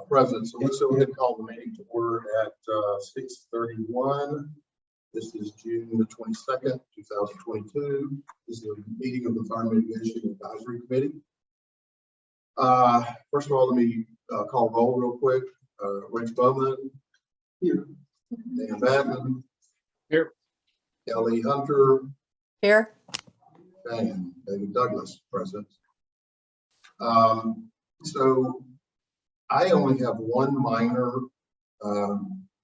Present. So let's go ahead and call the meeting to order at 6:31. This is June the 22nd, 2022. This is a meeting of the Fire Mitigation Advisory Committee. First of all, let me call roll real quick. Rich Bowman. Here. Dan Badman. Here. Kelly Hunter. Here. And David Douglas, present. So I only have one minor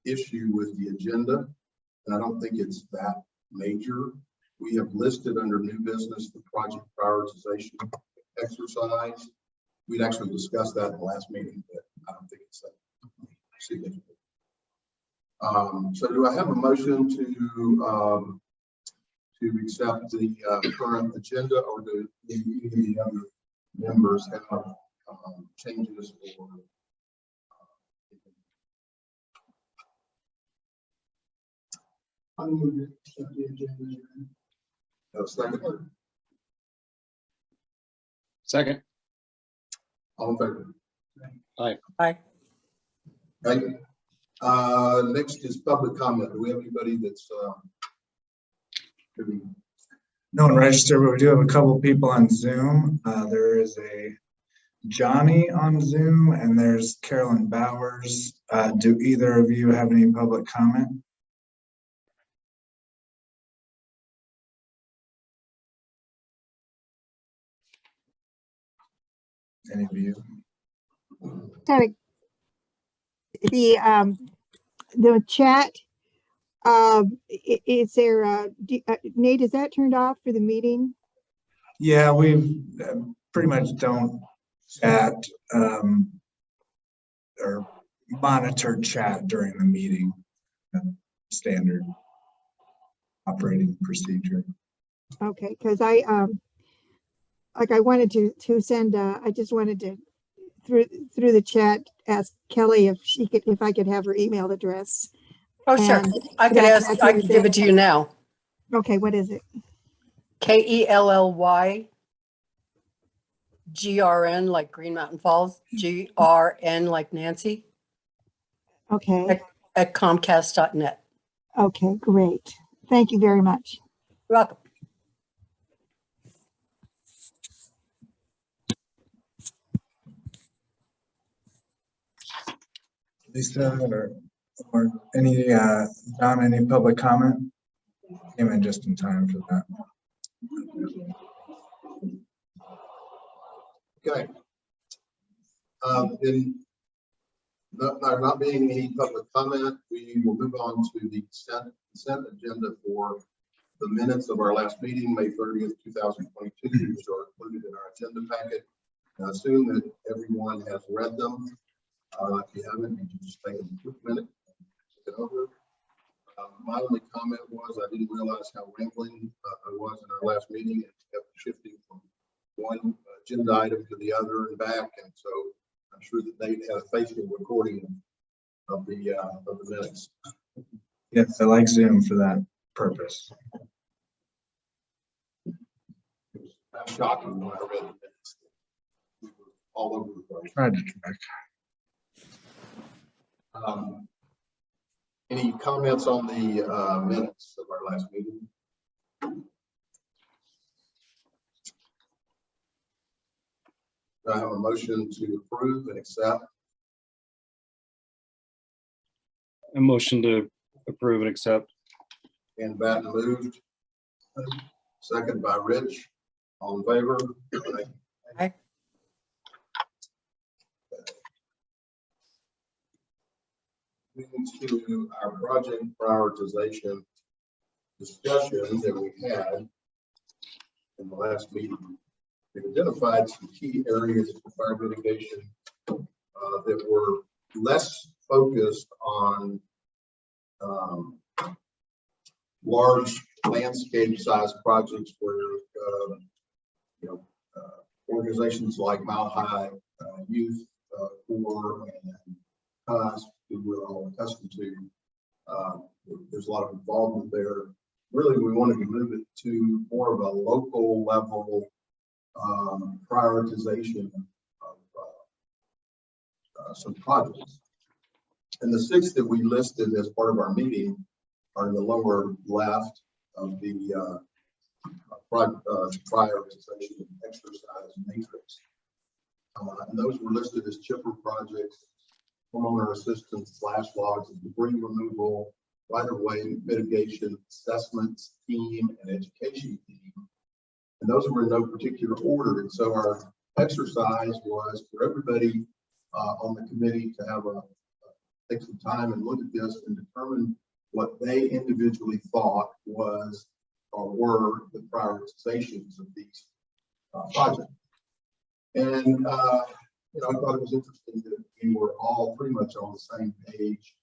issue with the agenda, and I don't think it's that major. We have listed under new business the project prioritization exercise. We'd actually discussed that in the last meeting, but I don't think it's that significant. So do I have a motion to accept the current agenda, or do any of the other members have changes or I move to accept the agenda. second? Second. All in favor? Aye. Aye. Right. Next is public comment. Do we have anybody that's No one registered, but we do have a couple people on Zoom. There is a Johnny on Zoom, and there's Carolyn Bowers. Do either of you have any public comment? Any of you? The chat, is there Nate, is that turned off for the meeting? Yeah, we pretty much don't chat or monitor chat during the meeting. Standard operating procedure. Okay, because I wanted to send I just wanted to through the chat ask Kelly if I could have her email address. Oh, sure. And I could that's ask, I could give it to you now. Okay, what is it? KELLYGRN like Green Mountain Falls, GRN like Nancy Okay. at Comcast.net. Okay, great. Thank you very much. You're welcome. Lisa or any Don, any public comment? Came in just in time for that. okay? Then there not being any public comment, we will move on to the consent agenda for the minutes of our last meeting, May 30th, 2022, which are included in our agenda packet. I assume that everyone has read them. If you haven't, you can just take a quick minute and look it over. My only comment was I didn't realize how rambling I was in our last meeting. It kept shifting from one agenda item to the other and back, and so I'm sure that they had a faithful recording of the minutes. Yes, I like Zoom for that purpose. It was kind of shocking when I read the minutes. We were all over the place. Tried to track. Any comments on the minutes of our last meeting? Do I have a motion to approve and accept? A motion to approve and accept. And Batten moved. Second by Rich. All in favor? Aye. Moving to our project prioritization discussion that we had in the last meeting. We identified some key areas for fire mitigation that were less focused on large landscape size projects where organizations like Mile High Youth Corps and who we're all accustomed to. There's a lot of involvement there. Really, we wanted to move it to more of a local level prioritization some projects. And the 6 that we listed as part of our meeting are in the lower left of the prioritization exercise matrix. And those were listed as chipper projects, homeowner assistance, flash logs, debris removal, right-of-way mitigation, assessments team, and education team. And those were in no particular order. And so our exercise was for everybody on the committee to have take some time and look at this and determine what they individually thought was or were the prioritizations of these projects. And you know, I thought it was interesting that we were all pretty much on the same page.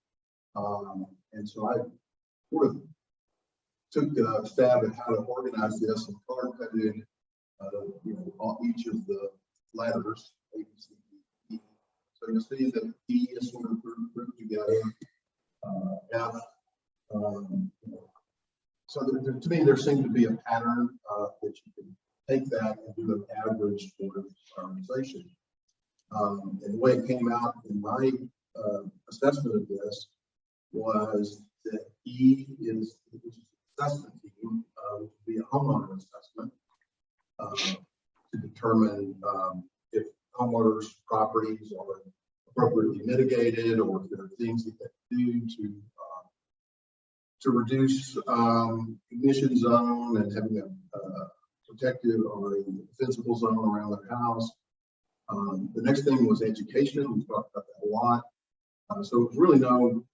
And so I sort of took a stab at how to organize this and color coded, you know, on each of the letters, A, B, C, D, E. So you'll see that E is sort of grouped together. F, you know, so to me, there seemed to be a pattern that you can take that and do an average for prioritization. And the way it came out in my assessment of this was that E is, which is assessment team, would be a homeowner assessment to determine if homeowners' properties are appropriately mitigated, or if there are things that they do to reduce ignition zone and having a protective or a defensible zone around their house. The next thing was education. We talked about that a lot. So it was really no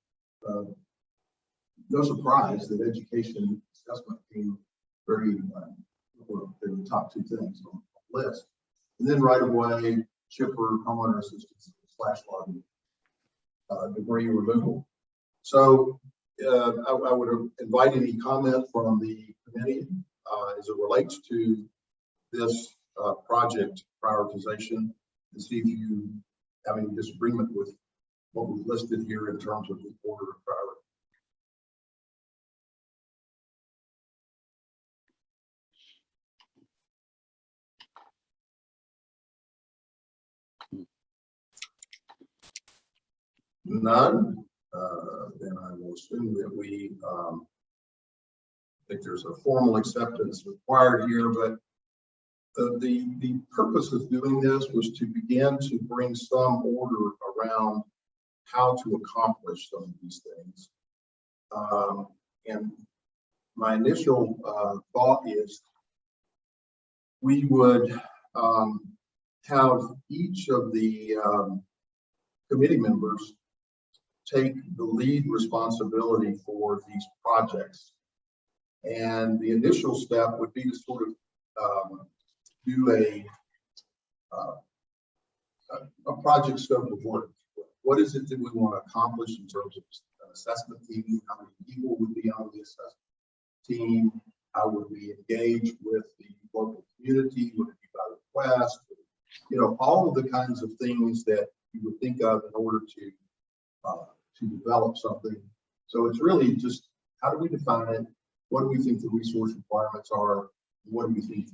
surprise that education assessment came very well, they were the top 2 things on the list. And then right away, chipper, homeowner assistance, flash logging, debris removal. So I would invite any comment from the committee as it relates to this project prioritization, and see if you have any disagreement with what we've listed here in terms of the order of priority. None. Then I will assume that we think there's a formal acceptance required here, but the purpose of doing this was to begin to bring some order around how to accomplish some of these things. And my initial thought is we would have each of the committee members take the lead responsibility for these projects. And the initial step would be to sort of do a project scope of work. What is it that we want to accomplish in terms of an assessment team? How many people would be on the assessment team? How would we engage with the local community? Would it be by request? You know, all of the kinds of things that you would think of in order to develop something. So it's really just, how do we define it? What do we think the resource requirements are? What do we think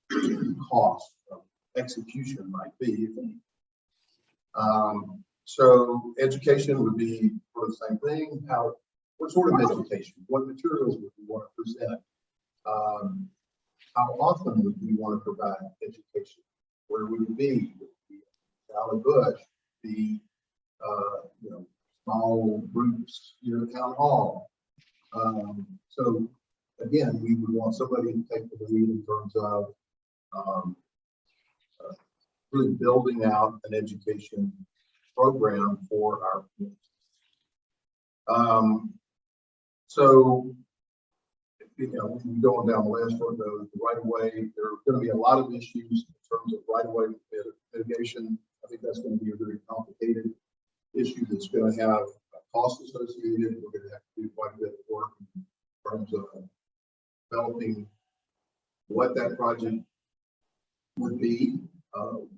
the cost of execution might be? So education would be for the same thing. What sort of education? What materials would we want to present? How often would we want to provide education? Where would it be? Would it be Valley Bush? The you know, small groups here at Town Hall. So again, we would want somebody to take the lead in terms of really building out an education program for our community. So, you know, going down the list for the right of way, there are going to be a lot of issues in terms of right of way mitigation. I think that's going to be a very complicated issue that's going to have costs associated. We're going to have to do quite a bit of work in terms of developing what that project would be,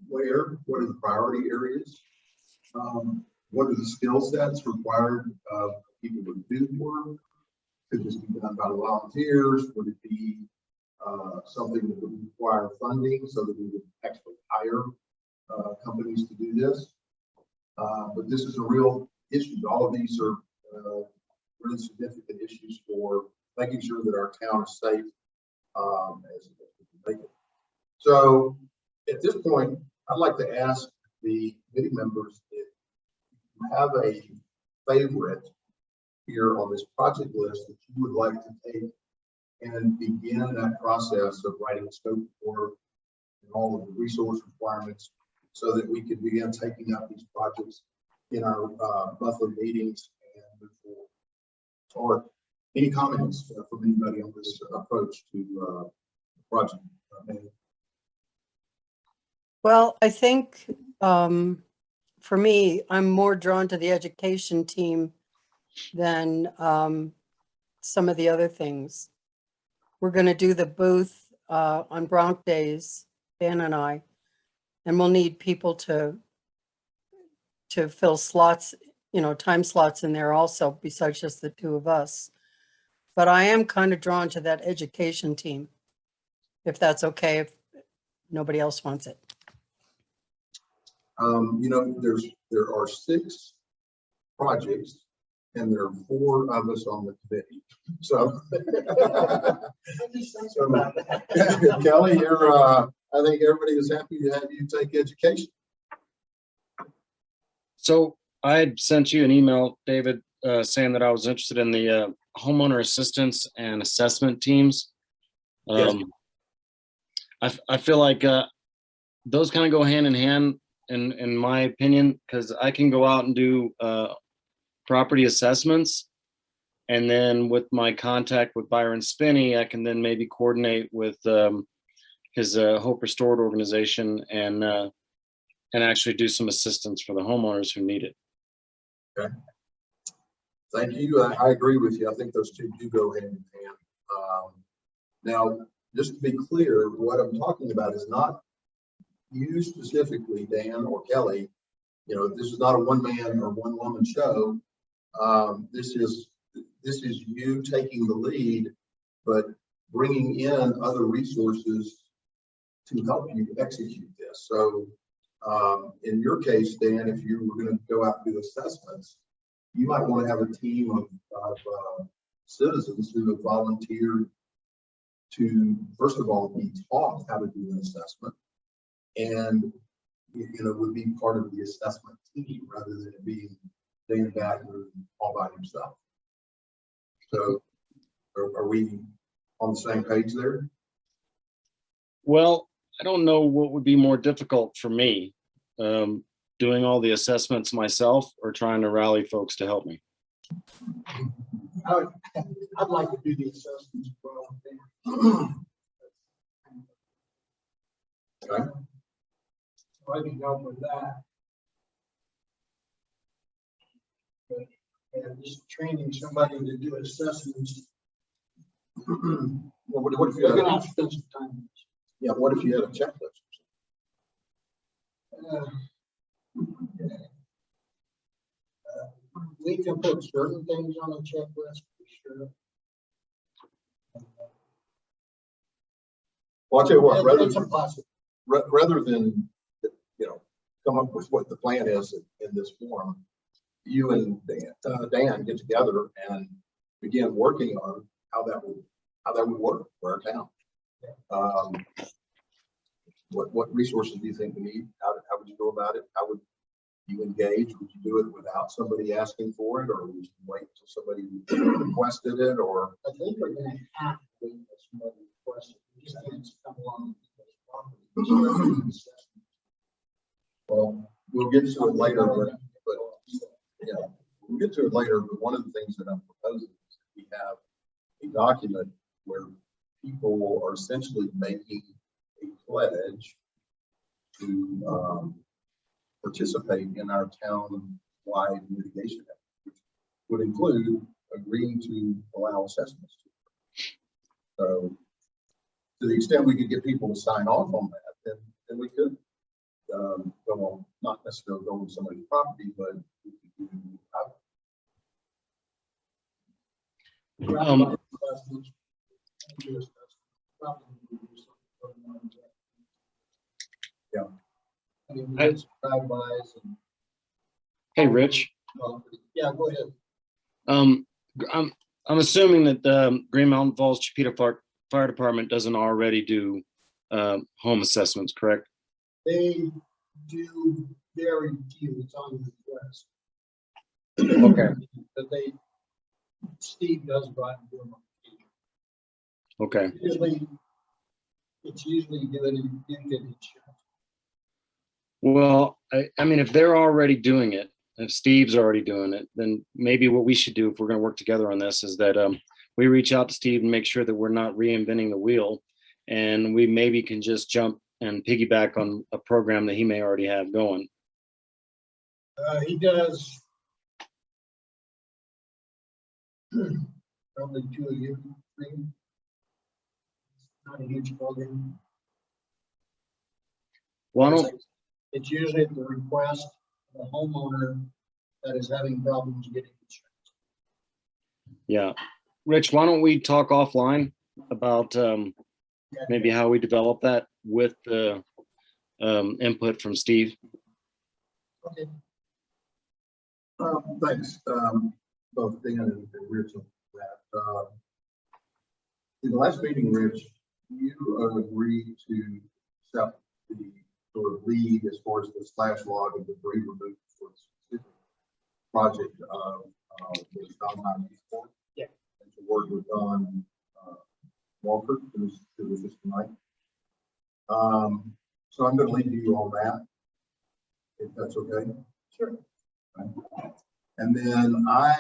what are the priority areas, what are the skill sets required of people to do work. Could this be done by volunteers? Would it be something that would require funding so that we would actually hire companies to do this? But this is a real issue. All of these are really significant issues for making sure that our town is safe as we make it. So at this point, I'd like to ask the committee members if you have a favorite here on this project list that you would like to take and begin that process of writing a scope for and all of the resource requirements so that we can begin taking up these projects in our monthly meetings and move forward. Or any comments from anybody on this approach to the project? Well, I think for me, I'm more drawn to the education team than some of the other things. We're going to do the booth on Bronc Days, Dan and I, and we'll need people to fill slots, time slots in there also, besides just the two of us. But I am kind of drawn to that education team, if that's okay, if nobody else wants it. There are 6 projects and there are 4 of us on the committee. So, Kelly, I think everybody is happy to have you take education. So I had sent you an email, David, saying that I was interested in the homeowner assistance and assessment teams. Yes. I feel like those kind of go hand in hand, in my opinion, because I can go out and do property assessments, and then with my contact with Byron Spinney, I can then maybe coordinate with his Hope Restored organization and actually do some assistance for the homeowners who need it. Okay. Thank you. I agree with you. I think those two do go hand in hand. Now, just to be clear, what I'm talking about is not you specifically, Dan or Kelly. This is not a one-man or one-woman show. This is you taking the lead, but bringing in other resources to help you execute this. So in your case, Dan, if you were going to go out and do assessments, you might want to have a team of citizens who have volunteered to, first of all, be taught how to do an assessment, and would be part of the assessment team rather than it being Dan Batten all by himself. So are we on the same page there? Well, I don't know what would be more difficult for me, doing all the assessments myself or trying to rally folks to help me. I'd like to do the assessments as well. Okay. So I can help with that. But just training somebody to do assessments, Well, what if you they're had gonna have to spend some time. what if you had a checklist? We can put certain things on the checklist for sure. Well, I'll tell you what, It's a possibility. rather than come up with what the plan is in this form, you and Dan get together and begin working on how that would work for our town. What resources do you think we need? How would you go about it? How would you engage? Would you do it without somebody asking for it, or would you wait until somebody requested it? Or I think we're gonna have to wait for somebody to request it. We just can't come along with those properties. well, we'll get to it later, but we'll get to it later. But one of the things that I'm proposing is that we have a document where people are essentially making a pledge to participate in our town-wide mitigation effort, which would include agreeing to allow assessments. So, to the extent we could get people to sign off on that, then we could go on, not necessarily go on somebody's property, but we could do Yeah. I mean, it's drive-bys and Hey, Rich. Yeah, go ahead. I'm assuming that the Green Mountain Falls Chipeta Fire Department doesn't already do home assessments, correct? They do very few, it's on request. Okay. But Steve does go out and do them. Okay. It's usually given in insurance. Well, I mean, if they're already doing it, if Steve's already doing it, then maybe what we should do if we're going to work together on this is that we reach out to Steve and make sure that we're not reinventing the wheel, and we maybe can just jump and piggyback on a program that he may already have going. He does probably 2 a year, 3. Not a huge program. Why don't It's usually at the request of the homeowner that is having problems getting insurance. Yeah, Rich, why don't we talk offline about maybe how we develop that with the input from Steve? Okay. Thanks, both Dan and Rich on that. In the last meeting, Rich, you agreed to accept the sort of lead as far as the slash log and debris removal for the specific project of the Stone Before. Yeah. And to work with Don Walker, who was just tonight. So I'm going to leave you on that, if that's okay. Sure. And then I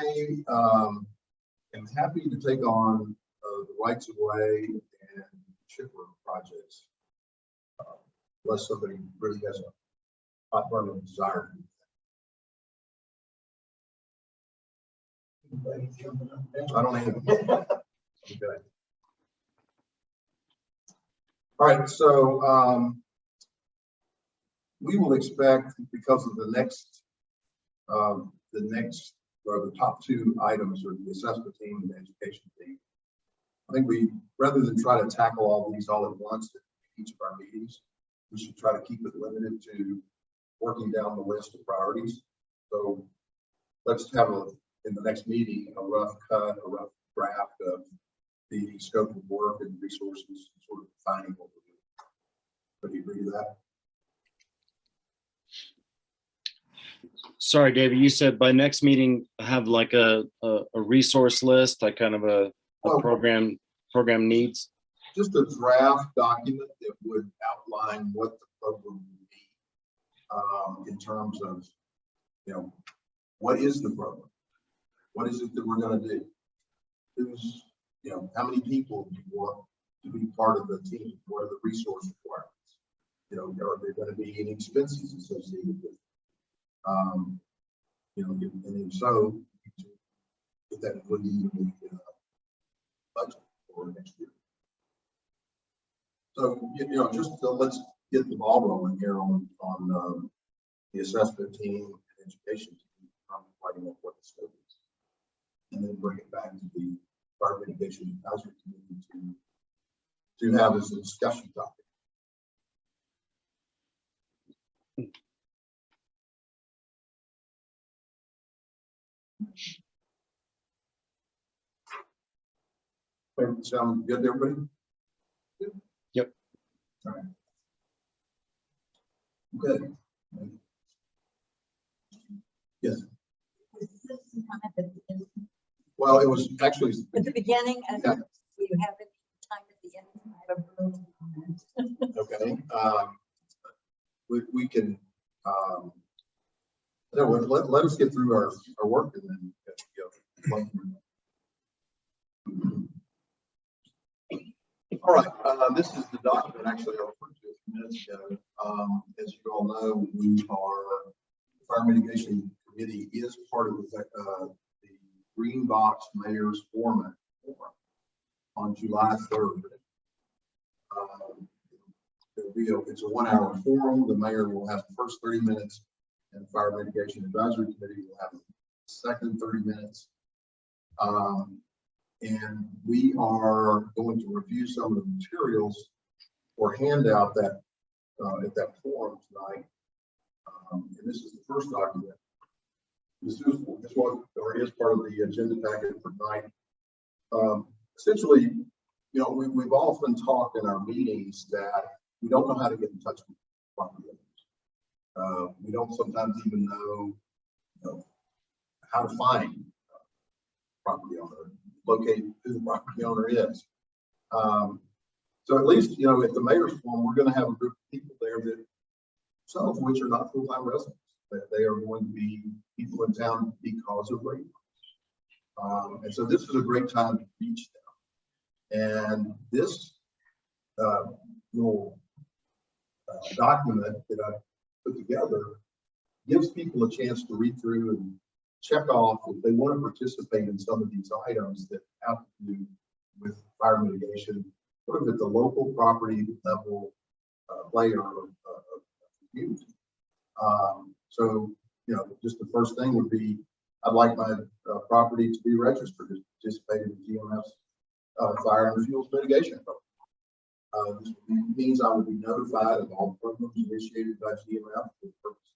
am happy to take on the rights of way and chipper projects, unless somebody really has a hot burning desire. I don't have. Okay. All right, so we will expect, because of the top 2 items are the assessment team and the education team. I think rather than try to tackle all these all at once at each of our meetings, we should try to keep it limited to working down the list of priorities. So let's have in the next meeting, a rough draft of the scope of work and resources, sort of defining what we're doing. Would you agree to that? Sorry, David, you said by next meeting, have like a resource list, like kind of a program needs? Just a draft document that would outline what the program would be in terms of, what is the program? What is it that we're going to do? Who's, how many people do you want to be part of the team? What are the resource requirements? Are there going to be any expenses associated with it? And if so, get that included in the budget for next year. So, let's get the ball rolling here on the assessment team and education team, fighting up what the scope is, and then bring it back to the fire mitigation advisory committee to have as a discussion topic. Sound good to everybody? Yep. All right. Good. Yes. Well, it was actually At the beginning, and Yeah. do you have any time at the end? I have a room. okay. We can. No, let us get through our work and then go. All right, this is the document actually I referred to a few minutes ago. As you all know, the Fire Mitigation Committee is part of the Green Box Mayor's Forum on July 3rd. It's a 1-hour forum. The mayor will have the first 30 minutes, and the Fire Mitigation Advisory Committee will have the second 30 minutes. And we are going to review some of the materials or handout that at that forum tonight. And this is the first document. this one, or is part of the agenda packet for tonight. Essentially, we've often talked in our meetings that we don't know how to get in touch with property owners. We don't sometimes even know, how to find property owner, locate who the property owner is. So at least, at the mayor's forum, we're going to have a group of people there that some of which are not full-time residents, that they are going to be people in town because of rate. And so this is a great time to reach them. And this little document that I put together gives people a chance to read through and check off if they want to participate in some of these items that have to do with fire mitigation, sort of at the local property level layer of community. So, just the first thing would be, I'd like my property to be registered to participate in the GMF's fire and fuels mitigation program. This means I will be notified of all programs initiated by GMF for the purpose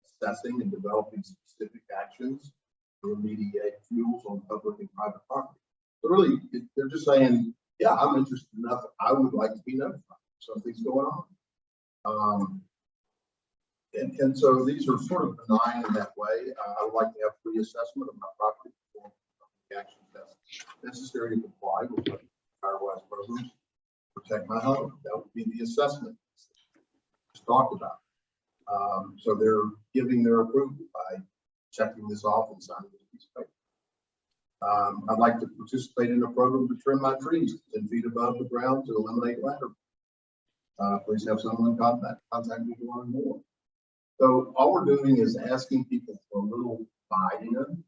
of assessing and developing specific actions to remediate fuels on public and private property. So really, they're just saying, yeah, I'm interested enough. I would like to be notified. Something's going on. And so these are sort of benign in that way. I would like to have free assessment of my property before the action that's necessary to comply with the firewise programs, protect my home. That would be the assessment just talked about. So they're giving their approval by checking this off and signing this piece of paper. I'd like to participate in a program to trim my trees 10 feet above the ground to eliminate ladder. Please have someone contact me to learn more. So all we're doing is asking people for a little buy-in,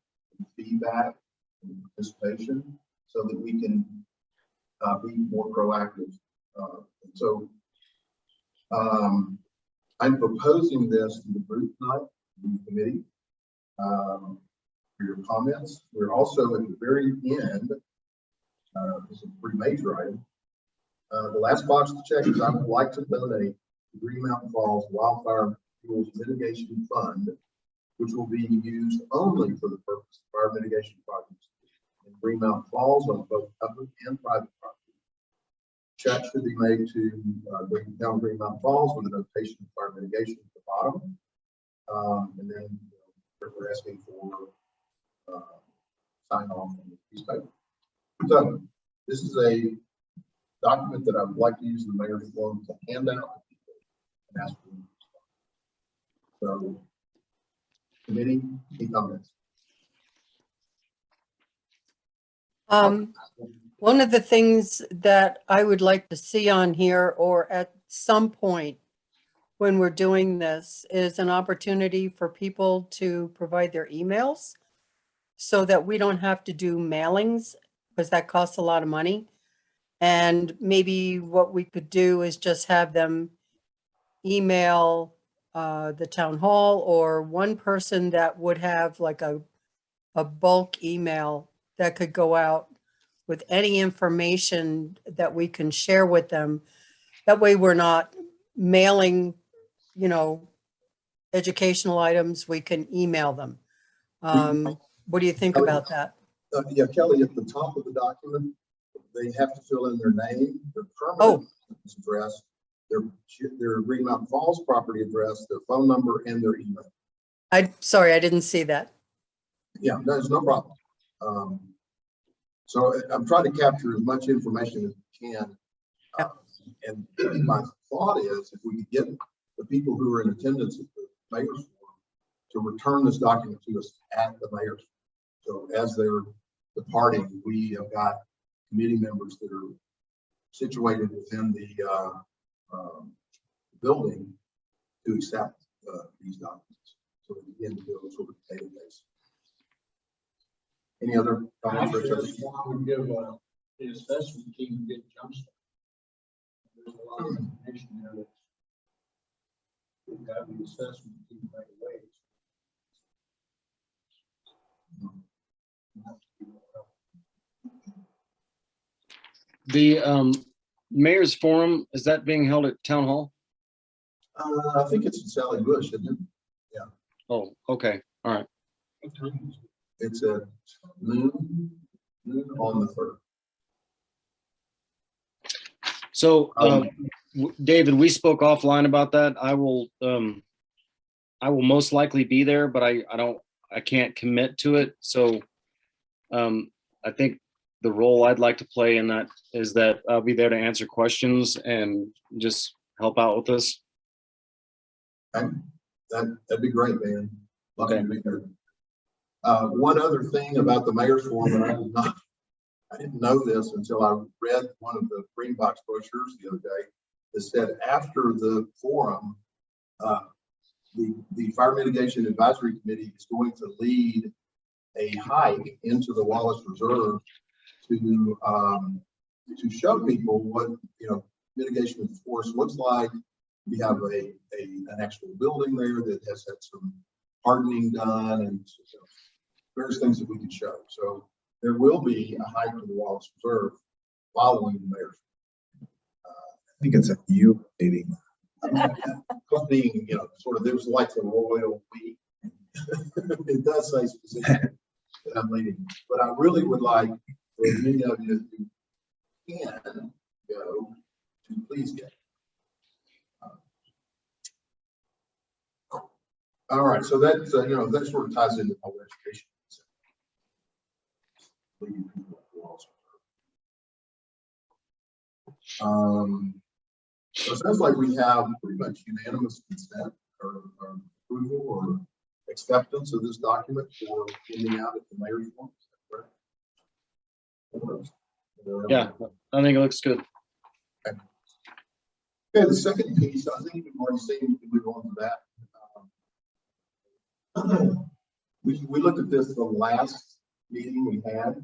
feedback, and participation so that we can be more proactive. So I'm proposing this to the group tonight, the committee, for your comments. We're also at the very end, this is a pretty major item. The last box to check is I would like to donate the Green Mountain Falls Wildfire Fuels Mitigation Fund, which will be used only for the purpose of fire mitigation projects in Green Mountain Falls on both public and private property. Check should be made to down Green Mountain Falls with a notation of fire mitigation at the bottom. And then we're asking for sign off on this piece of paper. So this is a document that I would like to use in the mayor's forum to hand out to people and ask for them. So, committee, any comments? One of the things that I would like to see on here, or at some point when we're doing this, is an opportunity for people to provide their emails so that we don't have to do mailings, because that costs a lot of money. And maybe what we could do is just have them email the town hall, or one person that would have like a bulk email that could go out with any information that we can share with them. That way we're not mailing, educational items, we can email them. What do you think about that? Yeah, Kelly, at the top of the document, they have to fill in their name, their permanent address, their Green Mountain Falls property address, their phone number, and their email. Sorry, I didn't see that. Yeah, there's no problem. So I'm trying to capture as much information as we can. And my thought is, if we could get the people who are in attendance at the mayor's forum to return this document to us at the mayor's forum. So as they're departing, we have got committee members that are situated within the building to accept these documents. So we begin to build sort of a database. Any other comments? I would give the assessment team a good jump start. There's a lot of information there that's got the assessment team right away. The mayor's forum, is that being held at town hall? I think it's in Sally Bush, isn't it? Oh, okay. All right. It's at noon on the 3rd. So, David, we spoke offline about that. I will most likely be there, but I can't commit to it. So, I think the role I'd like to play in that is that I'll be there to answer questions and just help out with this. Okay. That'd be great, man. Love Okay. to be there. One other thing about the mayor's forum, and I didn't know this until I read one of the green box brochures the other day, that said after the forum, the Fire Mitigation Advisory Committee is going to lead a hike into the Wallace Reserve to show people what, mitigation of force looks like. We have an actual building there that has had some hardening done and various things that we can show. So there will be a hike to the Wallace Reserve following the mayor's. I think it's a you meeting. Because being, sort of, there's like the royal we. It does say specifically that I'm leading, but I really would like for many of you who can go to please get. All right, so that that sort of ties into public education. So it sounds like we have pretty much unanimous consent or approval or acceptance of this document for handing out at the mayor's forum. Is that correct? Yeah, I think it looks good. Okay, the second piece, I think we've already seen, we can move on to that. We looked at this the last meeting we had,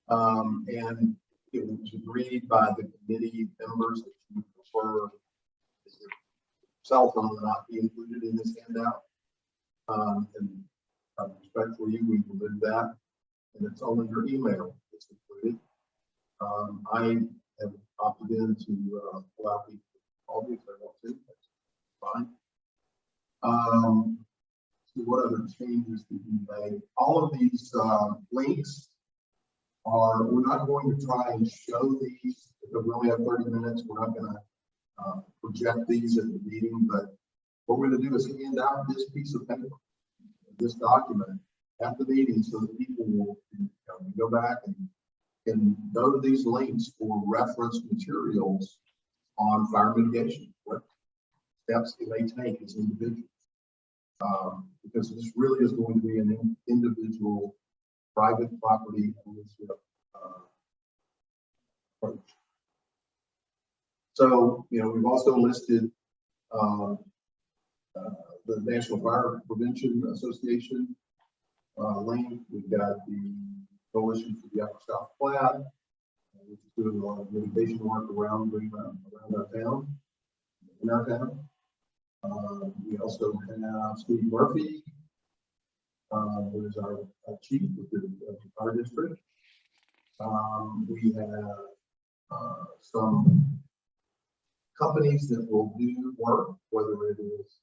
and it was agreed by the committee members that you would prefer your cell phone not be included in this handout. And respectfully, we removed that, and it's only your email that's included. I have opted in to allow people to call me if they want to. That's fine. What other changes did we make? All of these links are, we're not going to try and show these because we only have 30 minutes. We're not going to project these at the meeting, but what we're going to do is hand out this piece of paper, this document at the meeting so that people will go back and can go to these links for reference materials on fire mitigation, what steps they may take as individuals. Because this really is going to be an individual private property ownership approach. So, we've also listed the National Fire Prevention Association link. We've got the Coalition for the Upper South Platte, which is doing a lot of mitigation work around our town, in our town. We also have Steve Murphy, who is our chief of the fire district. We have some companies that will do work, whether it is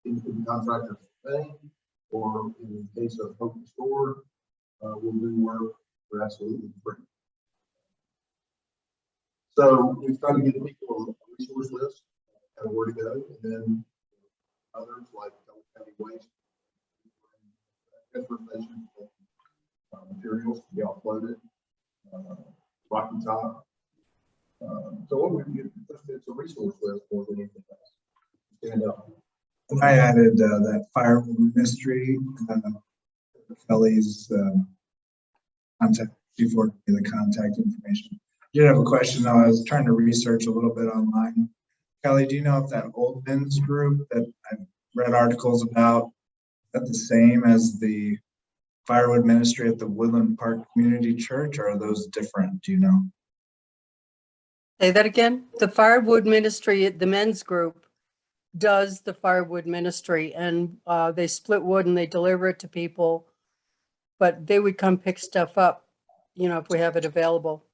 independent contractors pay, or in the case of Hope Store, will do work for absolutely free. So we've tried to get people a resource list and where to go, and then others like County Waste, transportation materials to be uploaded, Rocky Top. So what we get, it's a resource list more than anything else. Stand up. I added that firewood mystery, Kelly's contact before the contact information. I did have a question though. I was trying to research a little bit online. Kelly, do you know if that old men's group that I've read articles about, is that the same as the firewood ministry at the Woodland Park Community Church, or are those different? Do you know? Say that again? The firewood ministry, the men's group does the firewood ministry, and they split wood and they deliver it to people, but they would come pick stuff up, if we have it available.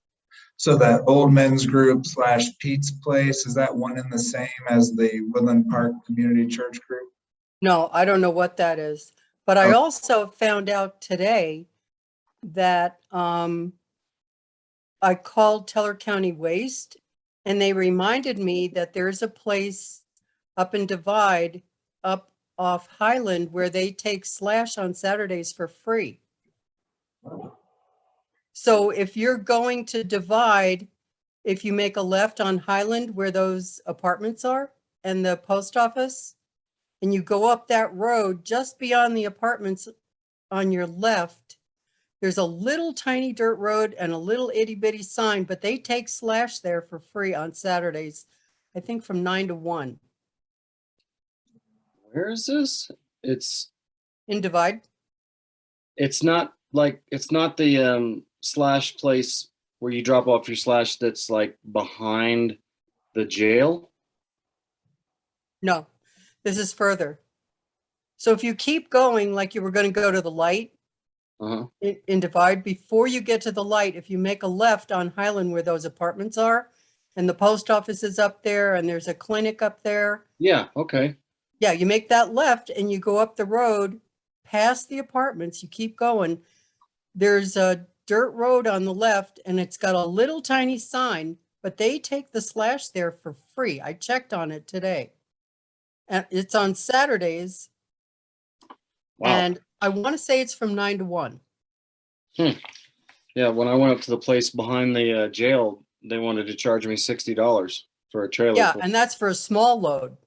So that old men's group / Pete's Place, is that one and the same as the Woodland Park Community Church group? No, I don't know what that is. But I Oh. also found out today that I called Teller County Waste and they reminded me that there's a place up in Divide, up off Highland, where they take Slash on Saturdays for free. So if you're going to Divide, if you make a left on Highland where those apartments are and the post office, and you go up that road just beyond the apartments on your left, there's a little tiny dirt road and a little itty bitty sign, but they take Slash there for free on Saturdays, I think from 9 to 1 Where is this? It's in Divide. it's not the Slash place where you drop off your Slash that's like behind the jail. No, this is further. So if you keep going like you were going to go to the light Uh-huh. in Divide, before you get to the light, if you make a left on Highland where those apartments are, and the post office is up there, and there's a clinic up there. Yeah, okay. Yeah, you make that left and you go up the road past the apartments, you keep going. There's a dirt road on the left and it's got a little tiny sign, but they take the Slash there for free. I checked on it today. And it's on Saturdays. Wow. And I want to say it's from 9 to 1. Yeah, when I went up to the place behind the jail, they wanted to charge me $60 for a trailer. Yeah, and that's for a small load.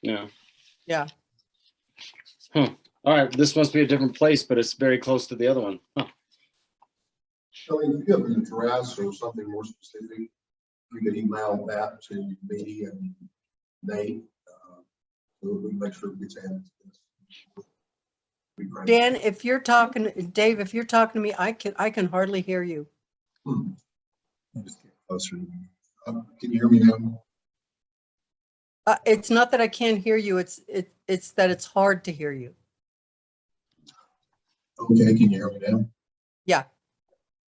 Yeah. Yeah. All right, this must be a different place, but it's very close to the other one. Huh. So if you have an address or something more specific, you can email that to me and Nate. So we can make sure it gets added to this. Be great. Dan, if you're talking, Dave, if you're talking to me, I can hardly hear you. Just get closer to me. Can you hear me now? It's not that I can't hear you. It's that it's hard to hear you. Okay, can you hear me now? Yeah.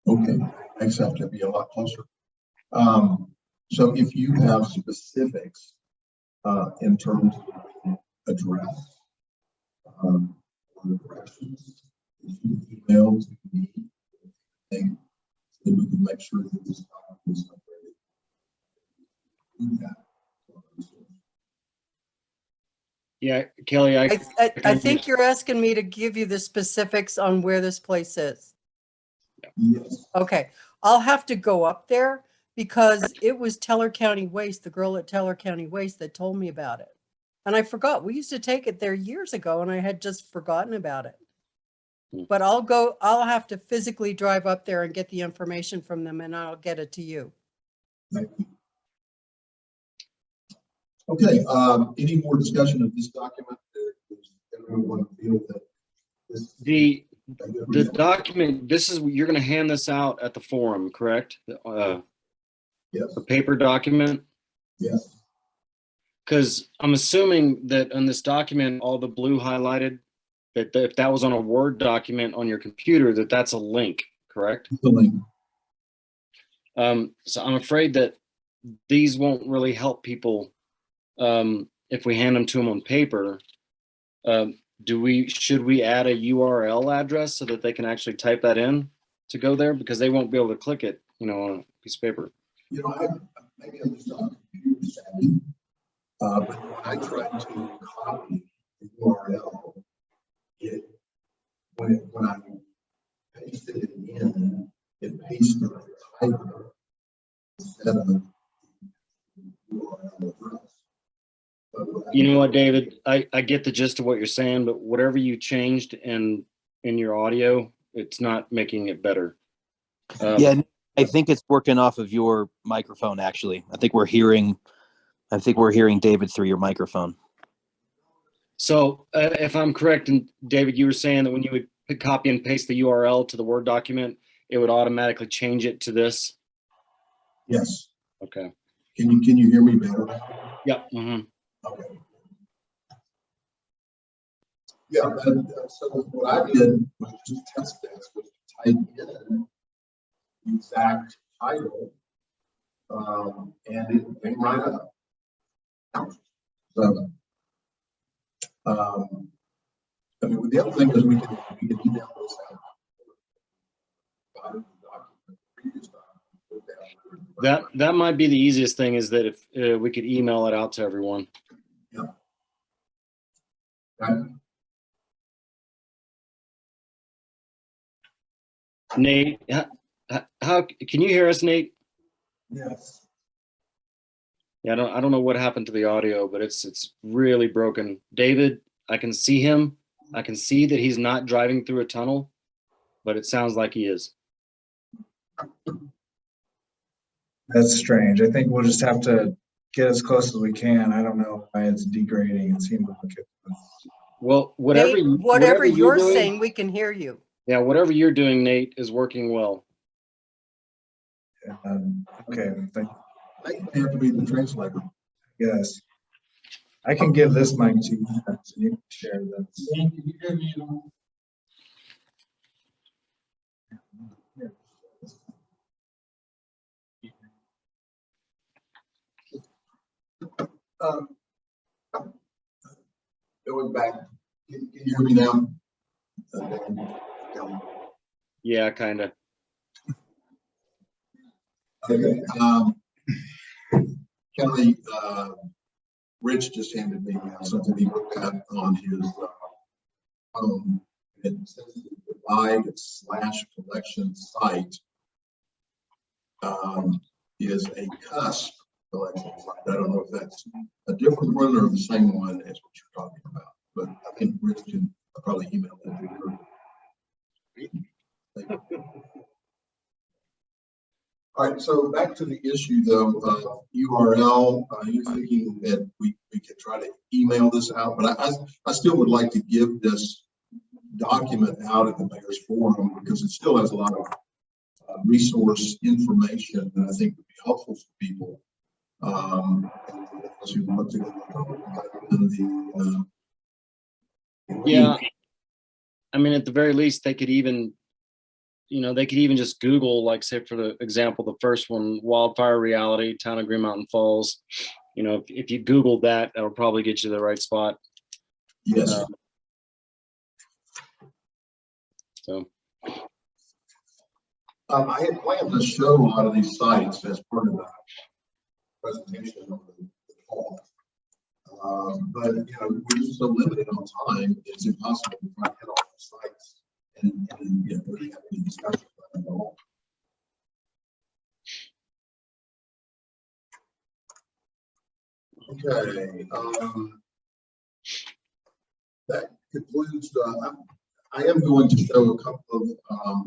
Okay, I just have to be a lot closer. So if you have specifics in terms of address or directions, if you email to me, then we can make sure that this topic is upgraded. Do that. Yeah, Kelly, I think you're asking me to give you the specifics on where this place is. Yes. Okay, I'll have to go up there because it was Teller County Waste, the girl at Teller County Waste that told me about it. And I forgot, we used to take it there years ago and I had just forgotten about it. But I'll have to physically drive up there and get the information from them and I'll get it to you. Thank you. Okay, any more discussion of this document? Does everyone want to feel that this? the document, you're going to hand this out at the forum, correct? Yes. A paper document? Yes. Because I'm assuming that on this document, all the blue highlighted, that if that was on a Word document on your computer, that's a link, correct? The link. So I'm afraid that these won't really help people if we hand them to them on paper. Should we add a URL address so that they can actually type that in to go there? Because they won't be able to click it, on a piece of paper. Maybe I'm just not computer savvy, but when I tried to copy the URL, when I pasted it in, it pasted the title instead of the URL address. You know what, David? I get the gist of what you're saying, but whatever you changed in your audio, it's not making it better. Yeah, I think it's working off of your microphone. Actually, I think we're hearing David through your microphone. So if I'm correct, and David, you were saying that when you would copy and paste the URL to the Word document, it would automatically change it to this. Yes. Okay. Can you hear me better now? Yep. Mm-hmm. Okay. Yeah, so what I did was just test this, was to type in the exact title, and it came right up. So, I mean, the other thing is we can email those out. That might be the easiest thing, is that if we could email it out to everyone. Okay. Nate, how can you hear us, Nate? Yes. Yeah, I don't know what happened to the audio, but it's really broken. David, I can see him. I can see that he's not driving through a tunnel, but it sounds like he is. That's strange. I think we'll just have to get as close as we can. I don't know why it's degrading. It seemed like it was. Well, Nate, whatever you're doing, saying, we can hear you. yeah, whatever you're doing, Nate, is working well. Okay, thank I have to be the translator. Yes. I can give this mic to you, so you can share this. Dan, can you hear me? Going back, can you hear me now? Yeah, kind of. Okay. Kelly, Rich just handed me something he looked at on his phone. It says the divide/collection site is a cusp collection site. I don't know if that's a different one or the same one as what you're talking about, but I think Rich can probably email that to you. All right, so back to the issue though, URL, you're thinking that we could try to email this out, but I still would like to give this document out at the mayor's forum because it still has a lot of resource information that I think would be helpful for people. Unless you want to in the, Yeah, I mean, at the very least, they could even, they could even just Google, like, say, for the example, the first one, wildfire reality, town of Green Mountain Falls. If you Googled that, that'll probably get you to the right spot. yes. So, I had planned to show a lot of these sites as part of the presentation of the fall. But we're just so limited on time, it's impossible to try to hit all the sites and really have any discussion about it at all. Okay, that concludes I am going to show a couple of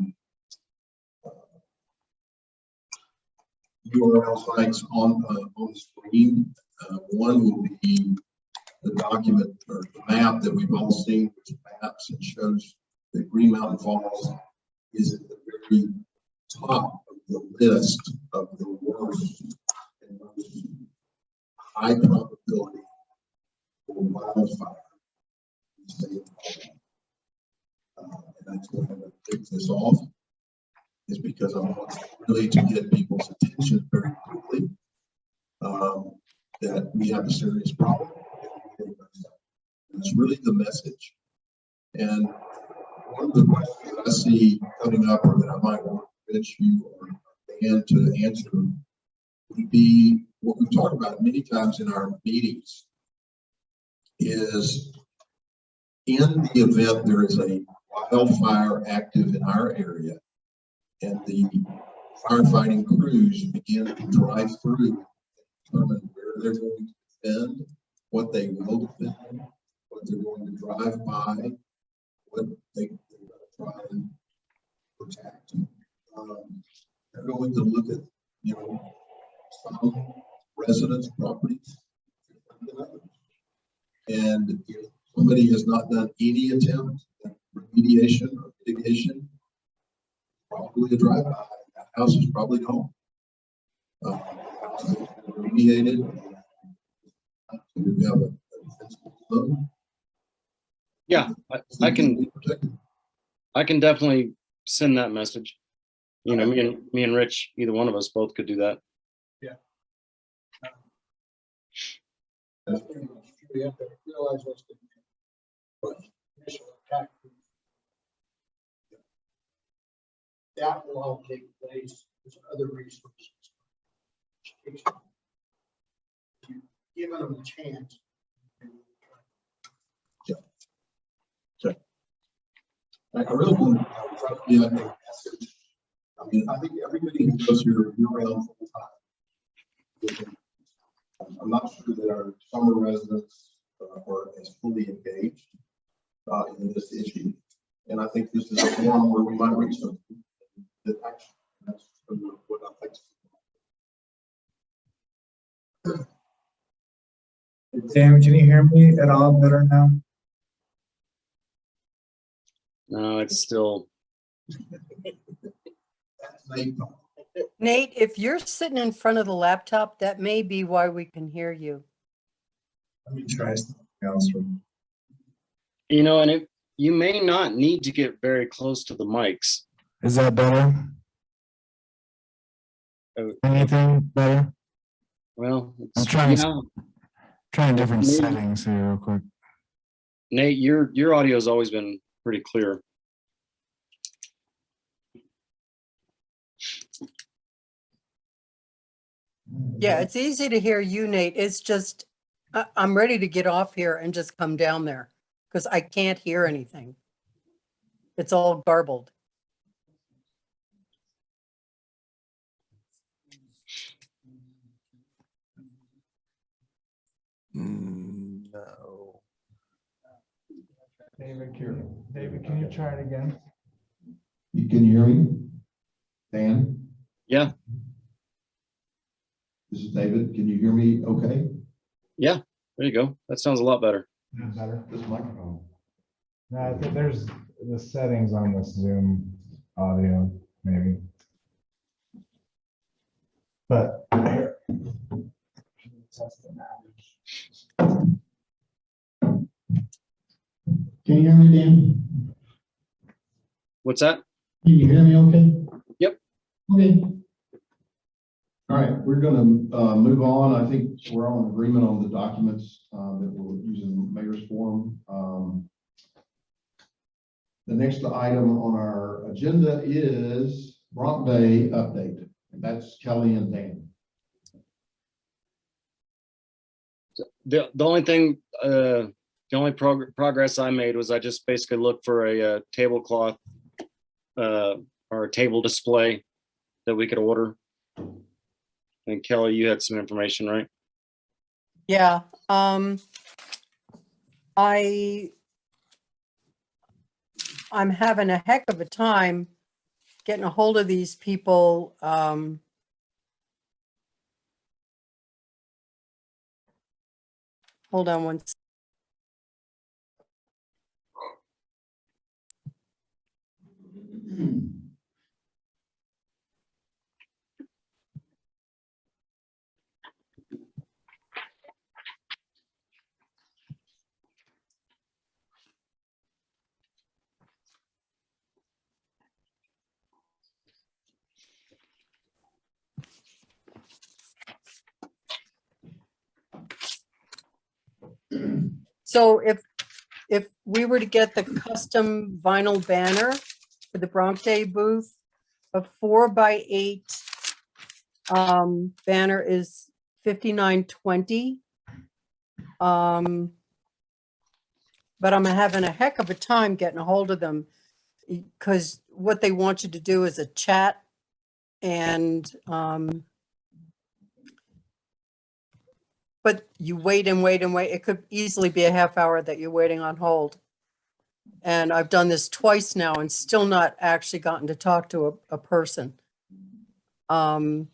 URL sites on the screen. One will be the document or the map that we've all seen, which maps and shows that Green Mountain Falls is at the very top of the list of the worst and most high probability for wildfire. And that's why I'm going to take this off, is because I want really to get people's attention very quickly that we have a serious problem. It's really the message. And one of the questions that I see coming up, or that I might want Rich, you or Dan to answer, would be what we've talked about many times in our meetings, is in the event there is a wildfire active in our area and the firefighting crews begin to drive through, determine where they're going to defend, what they will defend, what they're going to drive by, what they're going to try and protect. They're going to look at, some residents' properties than others. And if somebody has not done any attempt at remediation or mitigation, probably a drive-by. That house is probably gone. The house is remediated. We have a defensible zone. yeah, I can definitely send that message. Me and Rich, either one of us both could do that. That's pretty much true. You have to realize what's going on. tax. That will all take place. There's other resources. You've given them a chance. I really want to try to get a message. I mean, I think everybody who goes here, you're around full time. I'm not sure that our summer residents are as fully engaged in this issue. And I think this is a forum where we might reach some that action. That's what I think. Dan, can you hear me at all better now? No, it's still, That's Nate. Nate, if you're sitting in front of the laptop, that may be why we can hear you. Let me try something else. you know, and you may not need to get very close to the mics. Is that better? Anything better? Well, I'm it's, trying, yeah, trying different maybe- settings here real quick. Nate, your audio has always been pretty clear. Yeah, it's easy to hear you, Nate. It's just, I'm ready to get off here and just come down there because I can't hear anything. It's all garbled. No. David, can you try it again? Can you hear me? Dan? Yeah, This is David. Can you hear me okay? there you go. That sounds a lot better. Better. This microphone. No, I think there's the settings on this Zoom audio, maybe. But here. Can you hear me, Dan? What's that? Can you hear me okay? Yep. Okay. All right, we're going to move on. I think we're all in agreement on the documents that we'll use in mayor's forum. The next item on our agenda is Bronx Day update. And that's Kelly and Dan. The only thing, the only progress I made was I just basically looked for a tablecloth or a table display that we could order. And Kelly, you had some information, right? Yeah, I'm having a heck of a time getting a hold of these people. Hold on one. So if we were to get the custom vinyl banner for the Bronx Day booth, a 4x8 banner is $59.20. But I'm having a heck of a time getting a hold of them because what they want you to do is a chat and but you wait and wait and wait. It could easily be a half hour that you're waiting on hold. And I've done this twice now and still not actually gotten to talk to a person. But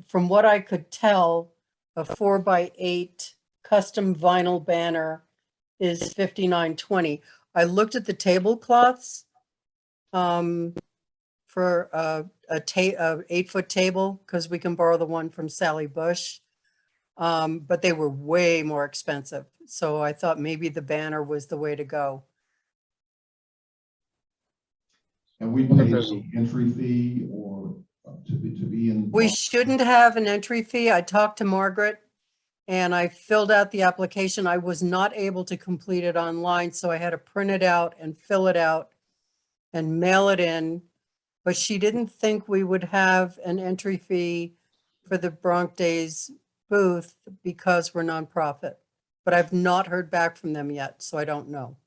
from what I could tell, a 4x8 custom vinyl banner is $59.20. I looked at the tablecloths for a 8-foot table because we can borrow the one from Sally Bush. But they were way more expensive. So I thought maybe the banner was the way to go. And we paid the entry fee or to be in. We shouldn't have an entry fee. I talked to Margaret and I filled out the application. I was not able to complete it online, so I had to print it out and fill it out and mail it in. But she didn't think we would have an entry fee for the Bronx Days booth because we're nonprofit. But I've not heard back from them yet, so I don't know.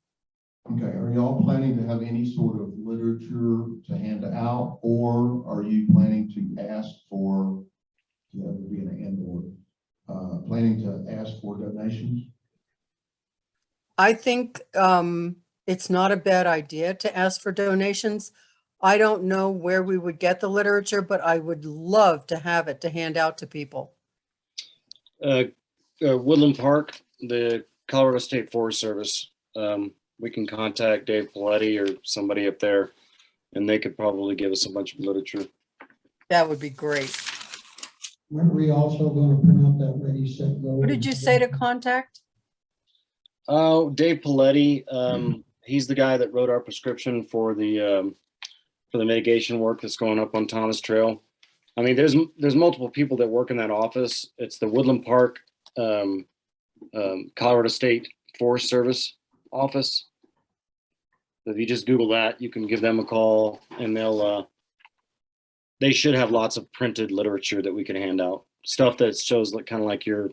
Okay, are y'all planning to have any sort of literature to hand out, or are you planning to ask for, that would be an and or, planning to ask for donations? I think it's not a bad idea to ask for donations. I don't know where we would get the literature, but I would love to have it to hand out to people. Woodland Park, the Colorado State Forest Service. We can contact Dave Paletti or somebody up there, and they could probably give us a bunch of literature. That would be great. Weren't we also gonna print out that Ready, Set, Go? Who did you say to contact? Oh, Dave Paletti. He's the guy that wrote our prescription for the mitigation work that's going up on Thomas Trail. I mean, there's multiple people that work in that office. It's the Woodland Park, Colorado State Forest Service office. If you just Google that, you can give them a call, and they should have lots of printed literature that we can hand out. Stuff that shows kind of like your,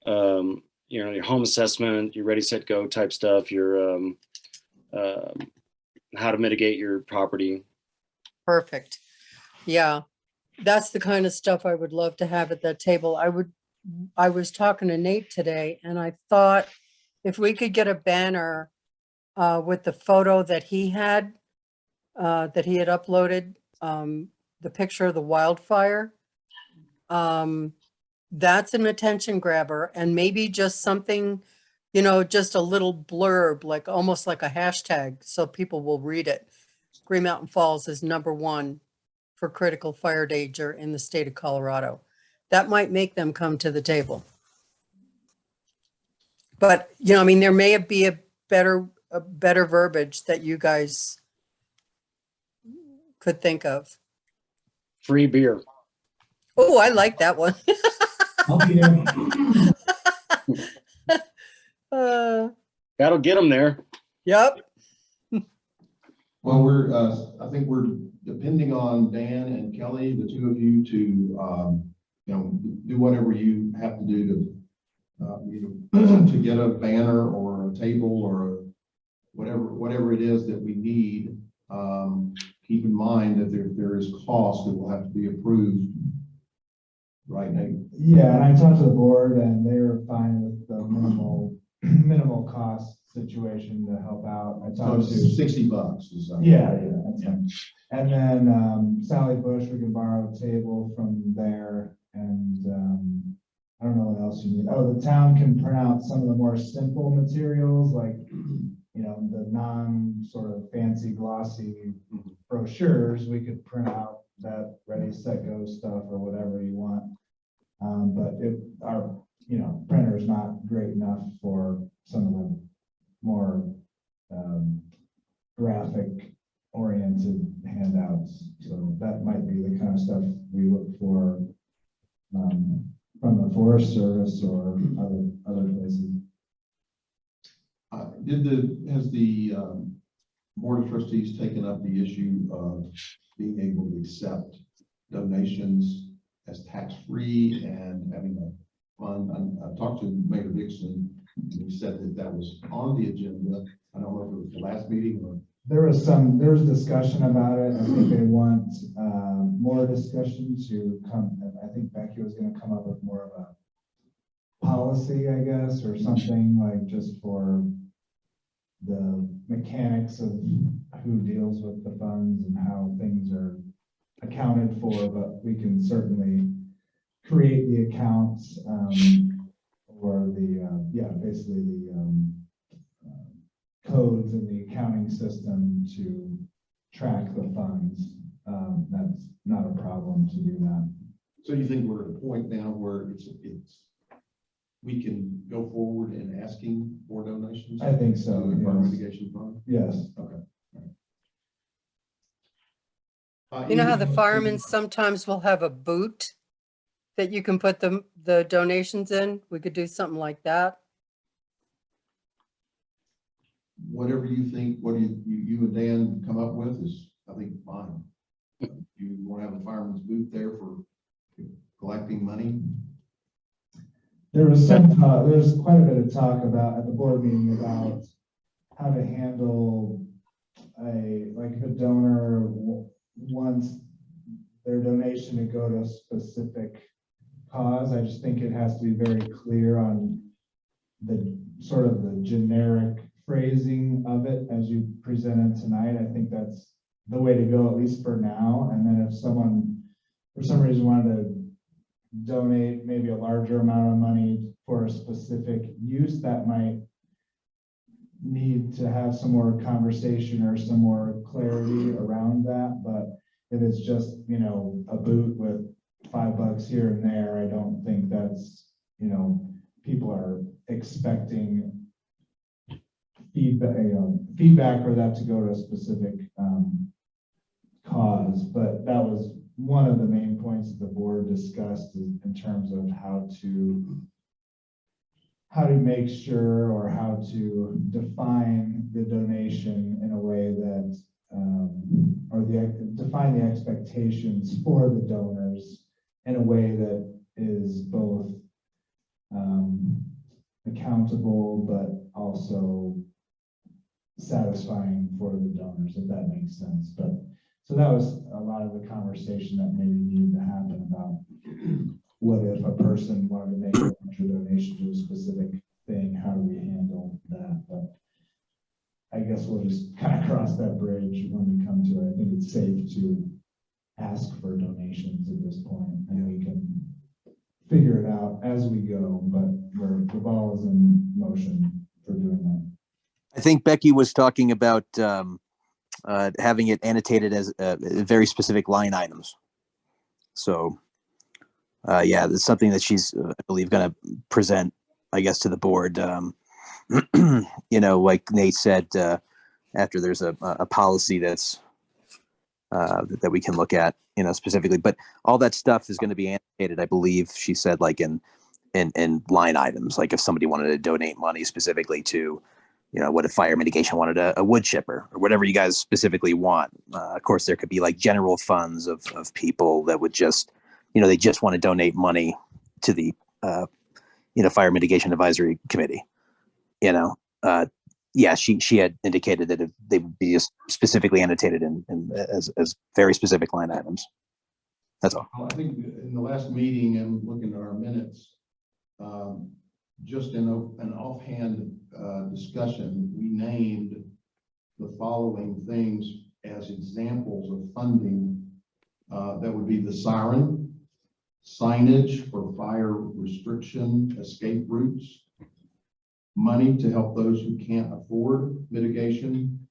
your home assessment, your Ready, Set, Go type stuff, your how to mitigate your property. Perfect. Yeah, that's the kind of stuff I would love to have at that table. I was talking to Nate today, and I thought if we could get a banner with the photo that he had uploaded, the picture of the wildfire, that's an attention grabber, and maybe just something, just a little blurb, like almost like a hashtag, so people will read it. Green Mountain Falls is #1 for critical fire danger in the state of Colorado. That might make them come to the table. But, I mean, there may be a better verbiage that you guys could think of. Free beer. Oh, I like that one. I'll be there. That'll get them there. Yep. Well, I think we're depending on Dan and Kelly, the two of you, to, do whatever you have to do to get a banner or a table or whatever it is that we need. Keep in mind that there is cost that will have to be approved. Right, Nate? Yeah, and I talked to the board and they were fine with the minimal cost situation to help out. I So talked to. it's $60 is. Yeah, that's fine. And then Sally Bush, we can borrow a table from there, and I don't know what else you need. Oh, the town can print out some of the more simple materials, like, the non sort of fancy glossy brochures. We could print out that Ready, Set, Go stuff or whatever you want. But our printer is not great enough for some of the more graphic oriented handouts. So that might be the kind of stuff we look for from the Forest Service or other places. Has the Board of Trustees taken up the issue of being able to accept donations as tax-free and having a fund? I talked to Mayor Dixon, and he said that was on the agenda. I don't know if it was the last meeting or. There was discussion about it. I think they want more discussion to come. I think Becky was going to come up with more of a policy, I guess, or something like just for the mechanics of who deals with the funds and how things are accounted for. But we can certainly create the accounts or basically the codes in the accounting system to track the funds. That's not a problem to do that. So you think we're at a point now where we can go forward in asking for donations? I think so. To the Fire Yes. Mitigation Fund? Yes. Okay. You know how the firemen sometimes will have a boot that you can put the donations in? We could do something like that. Whatever you think, what you and Dan come up with is, I think, fine. You want to have a fireman's booth there for collecting money? There was some, there's quite a bit of talk about, at the board meeting, about how to handle like if a donor wants their donation to go to a specific cause. I just think it has to be very clear on the sort of the generic phrasing of it as you presented tonight. I think that's the way to go, at least for now. And then if someone, for some reason, wanted to donate maybe a larger amount of money for a specific use, that might need to have some more conversation or some more clarity around that. But if it's just, you know, a boot with $5 here and there, I don't think that's, you know, people are expecting feedback for that to go to a specific cause. But that was one of the main points that the board discussed in terms of how to make sure, or how to define the donation in a way that, define the expectations for the donors in a way that is both accountable, but also satisfying for the donors, if that makes sense. But so that was a lot of the conversation that maybe needed to happen about what if a person wanted to make a larger donation to a specific thing, how do we handle that? But I guess we'll just kind of cross that bridge when we come to it. I think it's safe to ask for donations at this point, and we can figure it out as we go, but the ball is in motion for doing that. I think Becky was talking about having it annotated as very specific line items. So, yeah, that's something that she's, I believe, going to present, I guess, to the board. You know, like Nate said, after there's a policy that's that we can look at, you know, specifically. But all that stuff is going to be annotated, I believe she said, like in line items. Like if somebody wanted to donate money specifically to, you know, what if fire mitigation wanted a wood chipper or whatever you guys specifically want. Of course, there could be like general funds of people that would just, you know, they just want to donate money to the, you know, fire mitigation advisory committee. You know, yeah, she had indicated that they would be just specifically annotated as very specific line items. That's all. I think in the last meeting and looking at our minutes, just in an offhand discussion, we named the following things as examples of funding. That would be the siren, signage for fire restriction escape routes, money to help those who can't afford mitigation,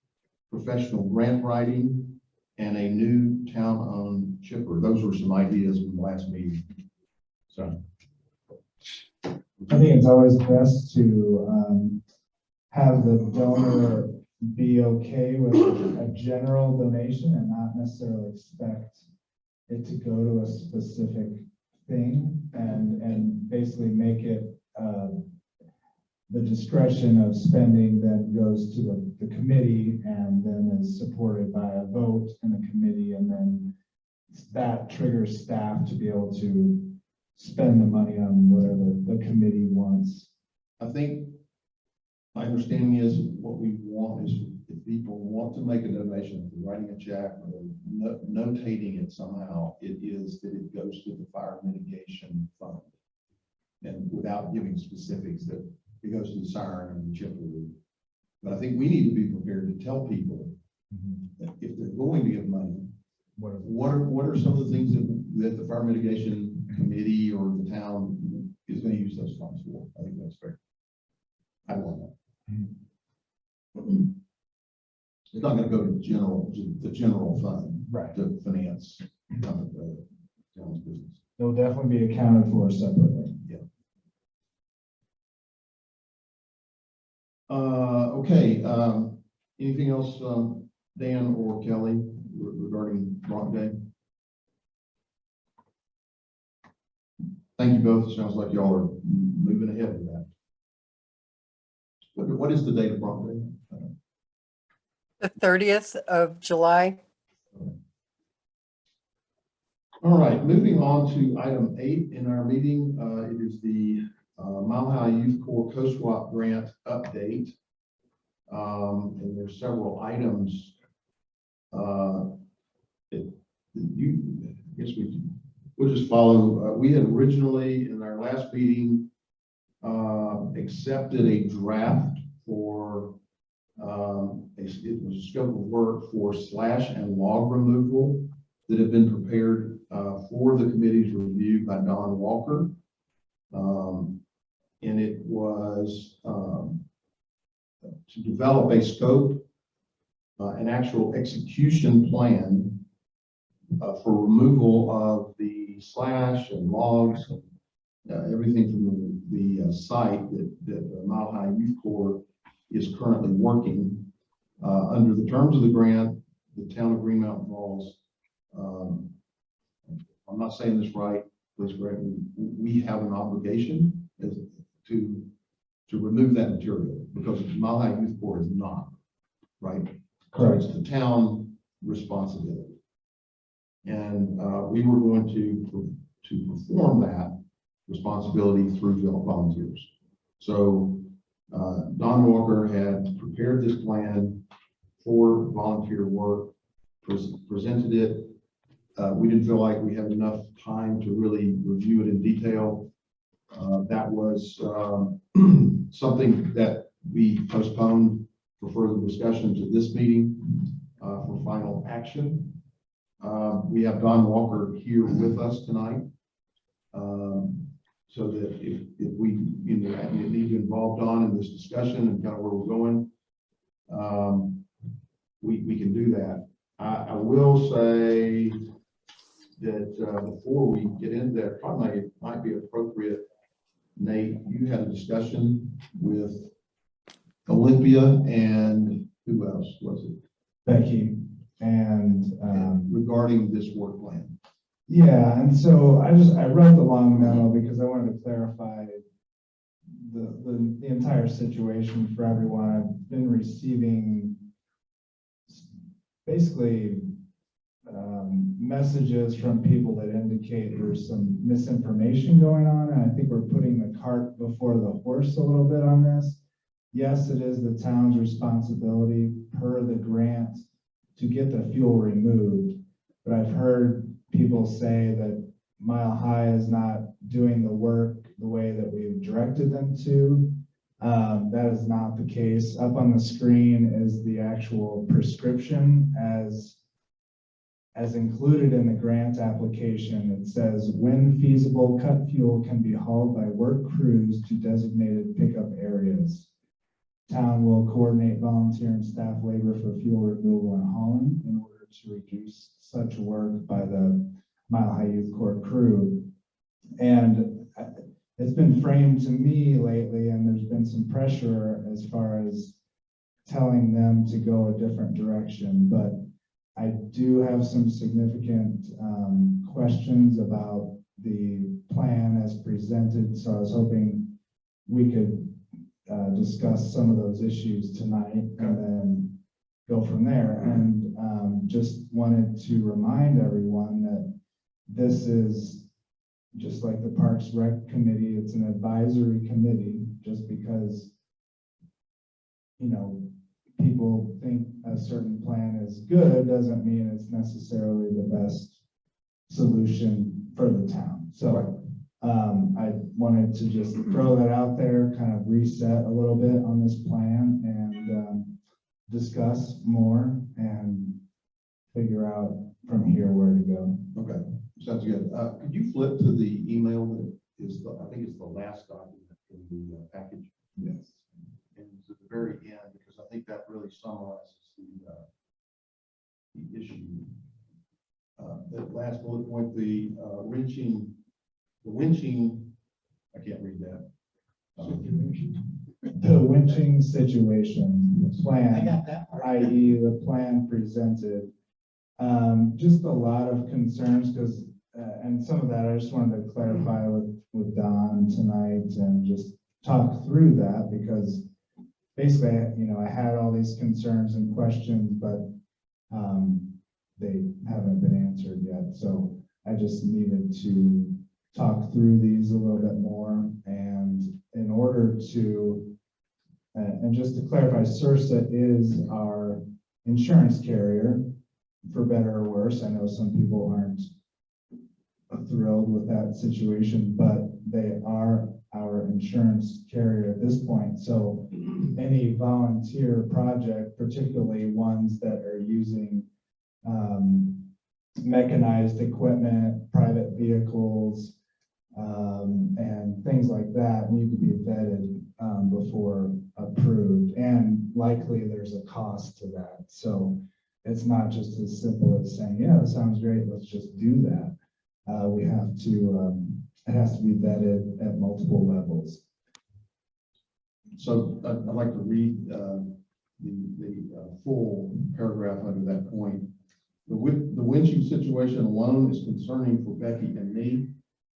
professional grant writing, and a new town-owned chipper. Those were some ideas from the last meeting. So I think it's always best to have the donor be okay with a general donation and not necessarily expect it to go to a specific thing, and basically make it the discretion of spending that goes to the committee and then is supported by a vote in the committee, and then that triggers staff to be able to spend the money on whatever the committee wants. I think my understanding is what we want is if people want to make a donation, if they're writing a check or notating it somehow, it is that it goes to the fire mitigation fund. And without giving specifics, that it goes to the siren and the chipper. But I think we need to be prepared to tell people that if they're going to give money, what are some of the things that the fire mitigation committee or the town is going to use those funds for? I think that's fair. I want that. It's not going to go to the general fund, Right. To finance the town's business. They'll definitely be accounted for separately. Yeah. Okay. Anything else, Dan or Kelly, regarding Rock Day? Thank you both. It sounds like y'all are moving ahead with that. What is the date of property? The 30th of July. All right, moving on to item 8 in our meeting. It is the Mile High Youth Corps Co-swap grant update. And there's several items. I guess we'll just follow. We had originally in our last meeting accepted a draft for it was a scope of work for slash and log removal that had been prepared for the committee's review by Don Walker. And it was to develop a scope, an actual execution plan for removal of the slash and logs, and everything from the site that Mile High Youth Corps is currently working. Under the terms of the grant, the town of Green Mountain Falls, I'm not saying this right, please correct me, we have an obligation to remove that material because Mile High Youth Corps is not, right? Correct. It's the town responsibility. And we were going to perform that responsibility through volunteers. So Don Walker had prepared this plan for volunteer work, presented it. We didn't feel like we had enough time to really review it in detail. That was something that we postponed for further discussion to this meeting for final action. We have Don Walker here with us tonight. So that if we need to involve Don in this discussion and kind of where we're going, we can do that. I will say that before we get into that, probably might be appropriate, Nate, you had a discussion with Olympia and who else was it? Becky and regarding this work plan. yeah, and so I wrote the long memo because I wanted to clarify the entire situation for everyone. I've been receiving basically messages from people that indicate there's some misinformation going on, and I think we're putting the cart before the horse a little bit on this. Yes, it is the town's responsibility per the grant to get the fuel removed, but I've heard people say that Mile High is not doing the work the way that we've directed them to. That is not the case. Up on the screen is the actual prescription as included in the grant application. It says, when feasible, cut fuel can be hauled by work crews to designated pickup areas. Town will coordinate volunteer and staff labor for fuel removal and hauling in order to reduce such work by the Mile High Youth Corps crew. And it's been framed to me lately, and there's been some pressure as far as telling them to go a different direction. But I do have some significant questions about the plan as presented. So I was hoping we could discuss some of those issues tonight and then go from there. And just wanted to remind everyone that this is just like the Parks Rec Committee. It's an advisory committee. Just because, people think a certain plan is good doesn't mean it's necessarily the best solution for the town. So I wanted to just throw that out there, kind of reset a little bit on this plan and discuss more and figure out from here where to go. Okay, sounds good. Could you flip to the email that is, I think it's the last document in the package? Yes. And to the very end, because I think that really summarizes the issue. That last bullet point, the winching, I can't read that. The winching situation, the plan, I got that part. i.e. the plan presented. Just a lot of concerns because and some of that I just wanted to clarify with Don tonight and just talk through that, because basically, I had all these concerns and questions, but they haven't been answered yet. So I just needed to talk through these a little bit more. And in order to, and just to clarify, CIRSA is our insurance carrier, for better or worse. I know some people aren't thrilled with that situation, but they are our insurance carrier at this point. So any volunteer project, particularly ones that are using mechanized equipment, private vehicles, and things like that, need to be vetted before approved. And likely there's a cost to that. So it's not just as simple as saying, yeah, that sounds great, let's just do that. We have to, it has to be vetted at multiple levels. So I'd like to read the full paragraph under that point. The winching situation alone is concerning for Becky and me,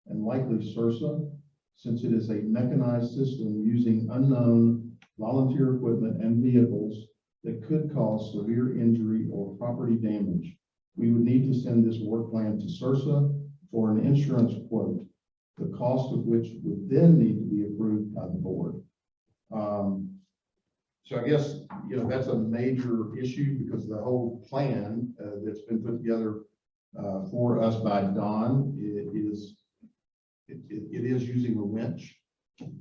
and likely CIRSA, since it is a mechanized system using unknown volunteer equipment and vehicles that could cause severe injury or property damage. We would need to send this work plan to CIRSA for an insurance quote, the cost of which would then need to be approved by the board. So I guess, that's a major issue, because the whole plan that's been put together for us by Don, it is using a winch,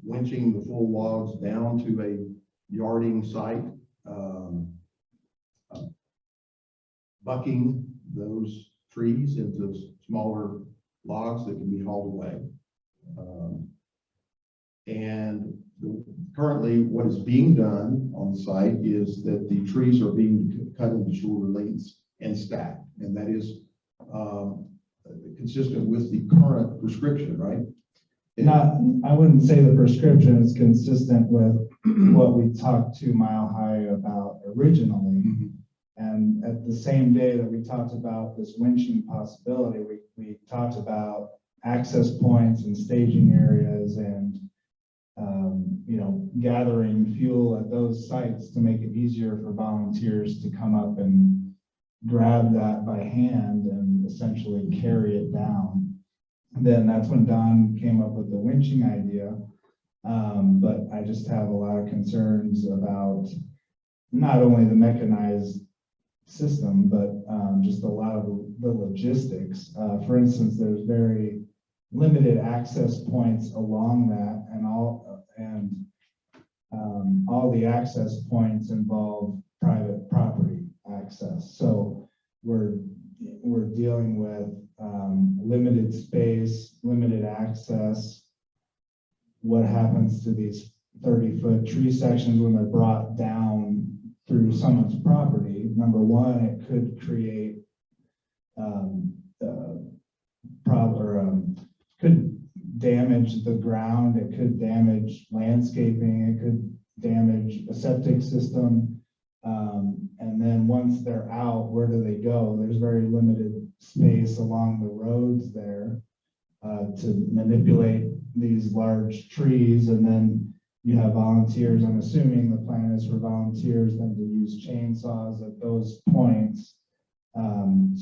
winching the full logs down to a yarding site, bucking those trees into smaller logs that can be hauled away. And currently what is being done on the site is that the trees are being cut into shorter lengths and stacked. And that is consistent with the current prescription, right? I wouldn't say the prescription is consistent with what we talked to Mile High about originally. Mm-hmm. And at the same day that we talked about this winching possibility, we talked about access points and staging areas and gathering fuel at those sites to make it easier for volunteers to come up and grab that by hand and essentially carry it down. And then that's when Don came up with the winching idea. But I just have a lot of concerns about not only the mechanized system, but just a lot of the logistics. For instance, there's very limited access points along that, and all the access points involve private property access. So we're dealing with limited space, limited access. What happens to these 30-foot tree sections when they're brought down through someone's property? Number one, it could create could damage the ground, it could damage landscaping, it could damage a septic system. And then once they're out, where do they go? There's very limited space along the roads there to manipulate these large trees. And then you have volunteers. I'm assuming the plan is for volunteers then to use chainsaws at those points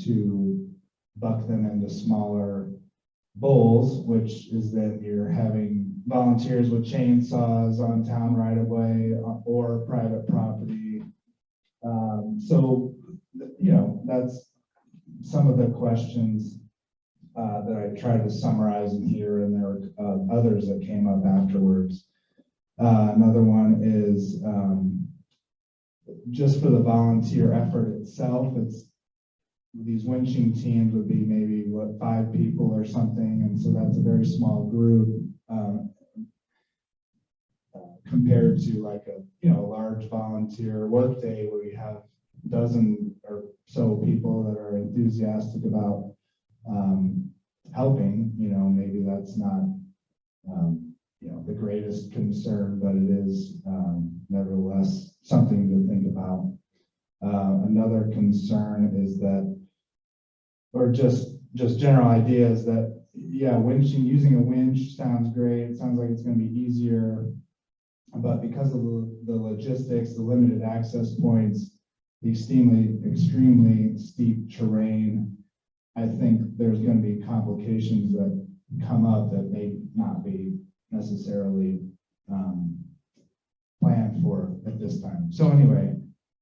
to buck them into smaller bowls, which is then you're having volunteers with chainsaws on town right of way or private property. So, that's some of the questions that I tried to summarize in here, and there were others that came up afterwards. Another one is just for the volunteer effort itself. These winching teams would be maybe 5 people or something, and so that's a very small group compared to like a large volunteer workday where you have a dozen or so people that are enthusiastic about helping. Maybe that's not the greatest concern, but it is nevertheless something to think about. Another concern is that, or just just general ideas that, yeah, winching, using a winch sounds great. It sounds like it's gonna be easier. But because of the logistics, the limited access points, the extremely steep terrain, I think there's gonna be complications that come up that may not be necessarily planned for at this time. So anyway,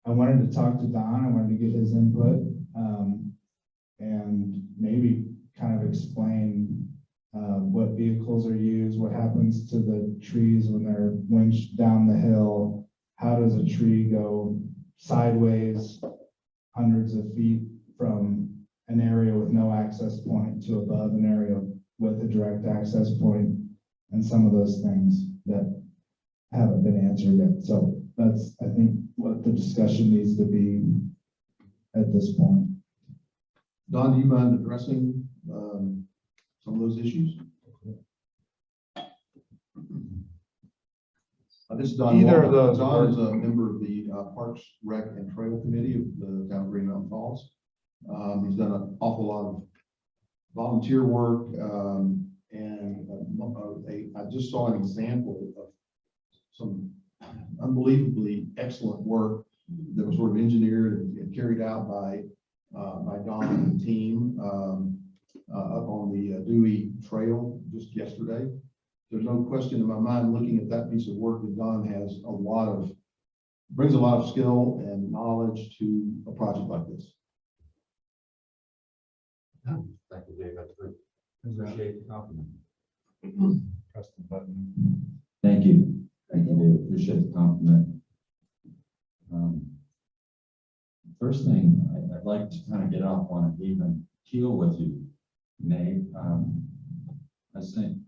I wanted to talk to Don. I wanted to get his input and maybe kind of explain what vehicles are used, what happens to the trees when they're winched down the hill, how does a tree go sideways hundreds of feet from an area with no access point to above an area with a direct access point, and some of those things that haven't been answered yet. So that's, I think, what the discussion needs to be at this point. Don, do you mind addressing some of those issues? This is Don. Either of Walker. those Don work. is a member of the Parks, Rec, and Trail Committee of the town of Green Mountain Falls. He's done an awful lot of volunteer work, I just saw an example of some unbelievably excellent work that was sort of engineered and carried out by Don and the team up on the Dewey Trail just yesterday. There's no question in my mind, looking at that piece of work, that Don has brings a lot of skill and knowledge to a project like this. Thank you, Dave. That's good. Appreciate the compliment. Press the button. Thank you. Thank you, Dave. Appreciate the compliment. First thing, I'd like to kind of get off on an even keel with you, Nate.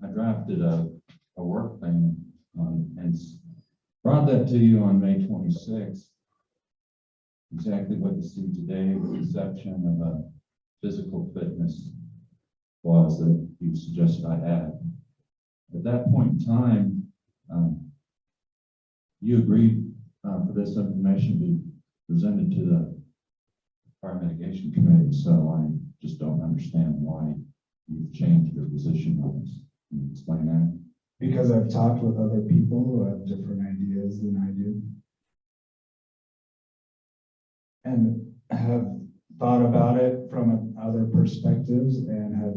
I drafted a work plan and brought that to you on May 26th. Exactly what you see today, with the exception of a physical fitness clause that you suggested I add. At that point in time, you agreed for this information to be presented to the Fire Mitigation Committee, so I just don't understand why you've changed your position on this. Can you explain that? Because I've talked with other people who have different ideas than I do. And have thought about it from other perspectives, and have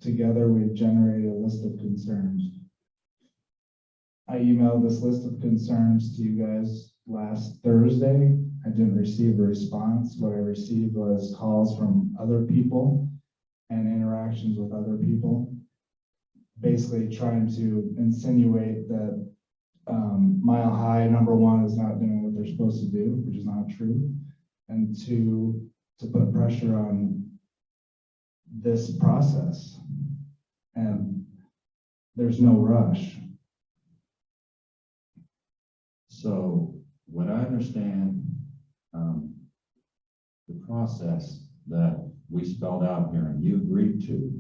together we've generated a list of concerns. I emailed this list of concerns to you guys last Thursday. I didn't receive a response. What I received was calls from other people and interactions with other people, basically trying to insinuate that Mile High, number one, is not doing what they're supposed to do, which is not true, and two, to put pressure on this process. And there's no rush. So what I understand, the process that we spelled out here and you agreed to,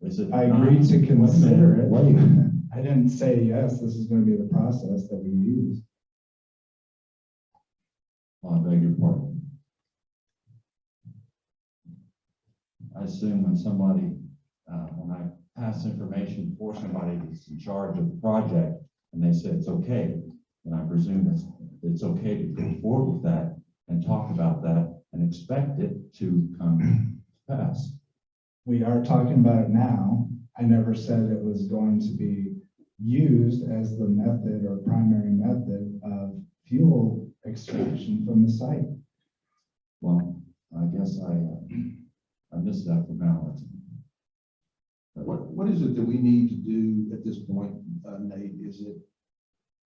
is it? I agreed to consider it. Wait. I didn't say, yes, this is going to be the process that we use. Well, I beg your pardon. I assume when somebody, when I pass information for somebody that's in charge of the project and they say it's okay, then I presume it's okay to go forward with that and talk about that and expect it to come to pass. We are talking about it now. I never said it was going to be used as the method or primary method of fuel extraction from the site. Well, I guess I missed that formality. What is it that we need to do at this point, Nate?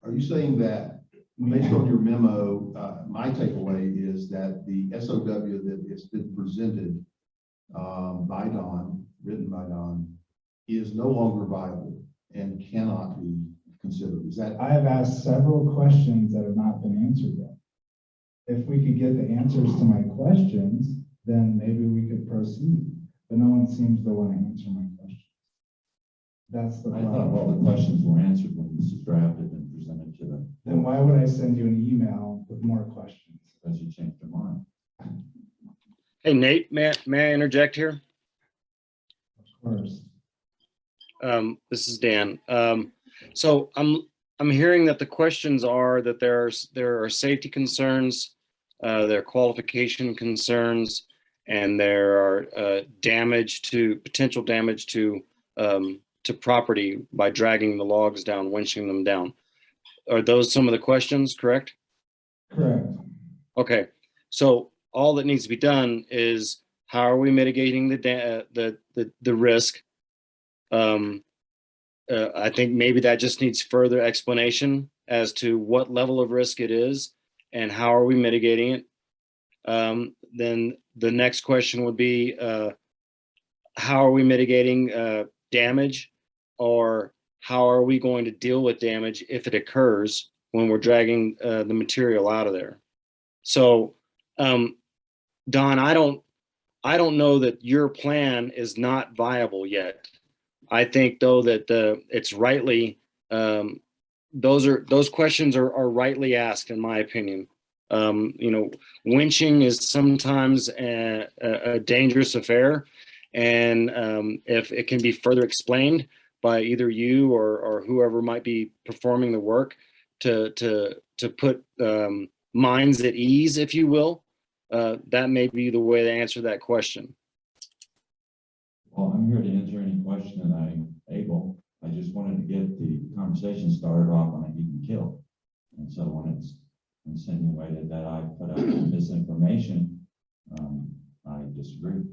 Are you saying that based on your memo, my takeaway is that the SOW that has been presented by Don, written by Don, is no longer viable and cannot be considered? Is that? I have asked several questions that have not been answered yet. If we could get the answers to my questions, then maybe we could proceed. But no one seems to want to answer my questions. That's the I thought problem. all the questions were answered when this was drafted and presented to them. Then why would I send you an email with more questions? Because you changed your mind. Hey, Nate, may I interject here? Of course. This is Dan. So I'm hearing that the questions are that there are safety concerns, there are qualification concerns, and there are potential damage to property by dragging the logs down, winching them down. Are those some of the questions, correct? Correct. Okay, so all that needs to be done is how are we mitigating the risk? I think maybe that just needs further explanation as to what level of risk it is and how are we mitigating it. Then the next question would be how are we mitigating damage, or how are we going to deal with damage if it occurs when we're dragging the material out of there? So, Don, I don't know that your plan is not viable yet. I think though that it's rightly those questions are rightly asked in my opinion. Winching is sometimes a dangerous affair, and if it can be further explained by either you or whoever might be performing the work to put minds at ease, if you will, that may be the way to answer that question. Well, I'm here to answer any question that I'm able. I just wanted to get the conversation started off on an even kill. And so when it's insinuated that I put out misinformation, I disagree.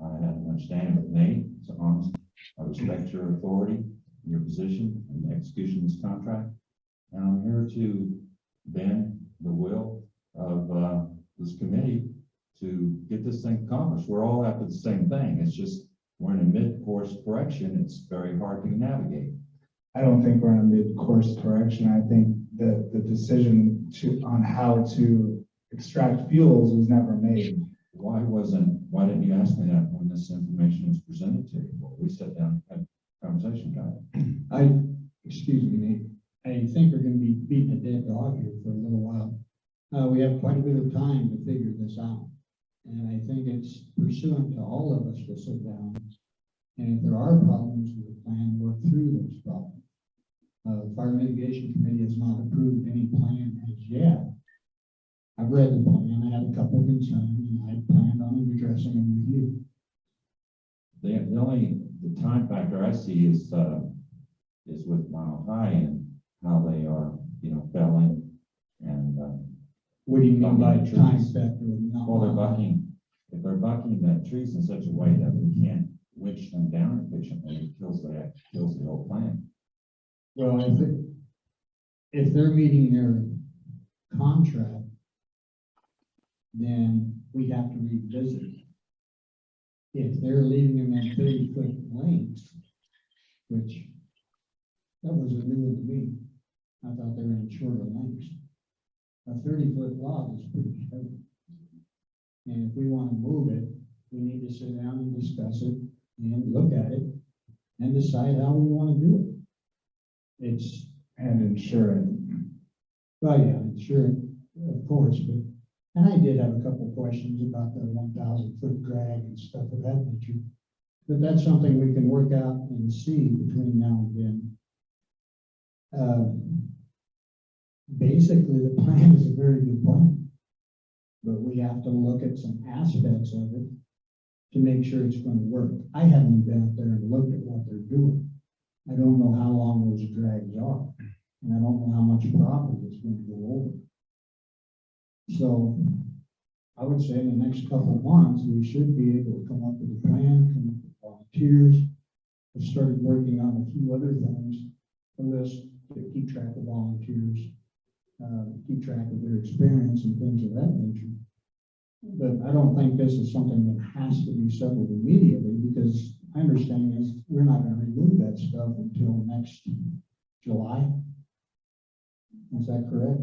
I have an understanding with Nate. It's honest. I respect your authority, your position, and the execution of this contract. And I'm here to bend the will of this committee to get this thing accomplished. We're all after the same thing. It's just we're in a mid-course correction. It's very hard to navigate. I don't think we're in a mid-course correction. I think that the decision on how to extract fuels was never made. Why didn't you ask me that when this information was presented to you? Well, we sat down and had a conversation about it. Excuse me, Nate, I think we're gonna be beating a dead dog here for a little while. We have quite a bit of time to figure this out. And I think it's pursuant to all of us to sit down. And if there are problems with the plan, work through those problems. The Fire Mitigation Committee has not approved any plan as yet. I've read the plan. I had a couple of concerns and I planned on addressing them with you. The time factor I see is with Mile High and how they are, felling and What do you mean by Trees. time factor? well, they're bucking. If they're bucking the trees in such a way that we can't winch them down efficiently, it kills the whole plan. Well, if they're meeting their contract, then we have to revisit it. If they're leaving them in 30-foot lengths, which that was a new one to me. I thought they were in shorter lengths. A 30-foot log is pretty heavy. And if we want to move it, we need to sit down and discuss it and look at it and decide how we want to do it. And insure it. Well, yeah, sure, of course, and I did have a couple of questions about the 1,000-foot drag and stuff of that nature. But that's something we can work out and see between now and then. Basically, the plan is a very good plan, but we have to look at some aspects of it to make sure it's going to work. I haven't been up there and looked at what they're doing. I don't know how long those drags are, and I don't know how much property it's going to go over. So I would say in the next couple of months, we should be able to come up with a plan, come up with volunteers. I've started working on a few other things, a list to keep track of volunteers, keep track of their experience and things of that nature. But I don't think this is something that has to be settled immediately, because my understanding is we're not going to remove that stuff until next July. Is that correct?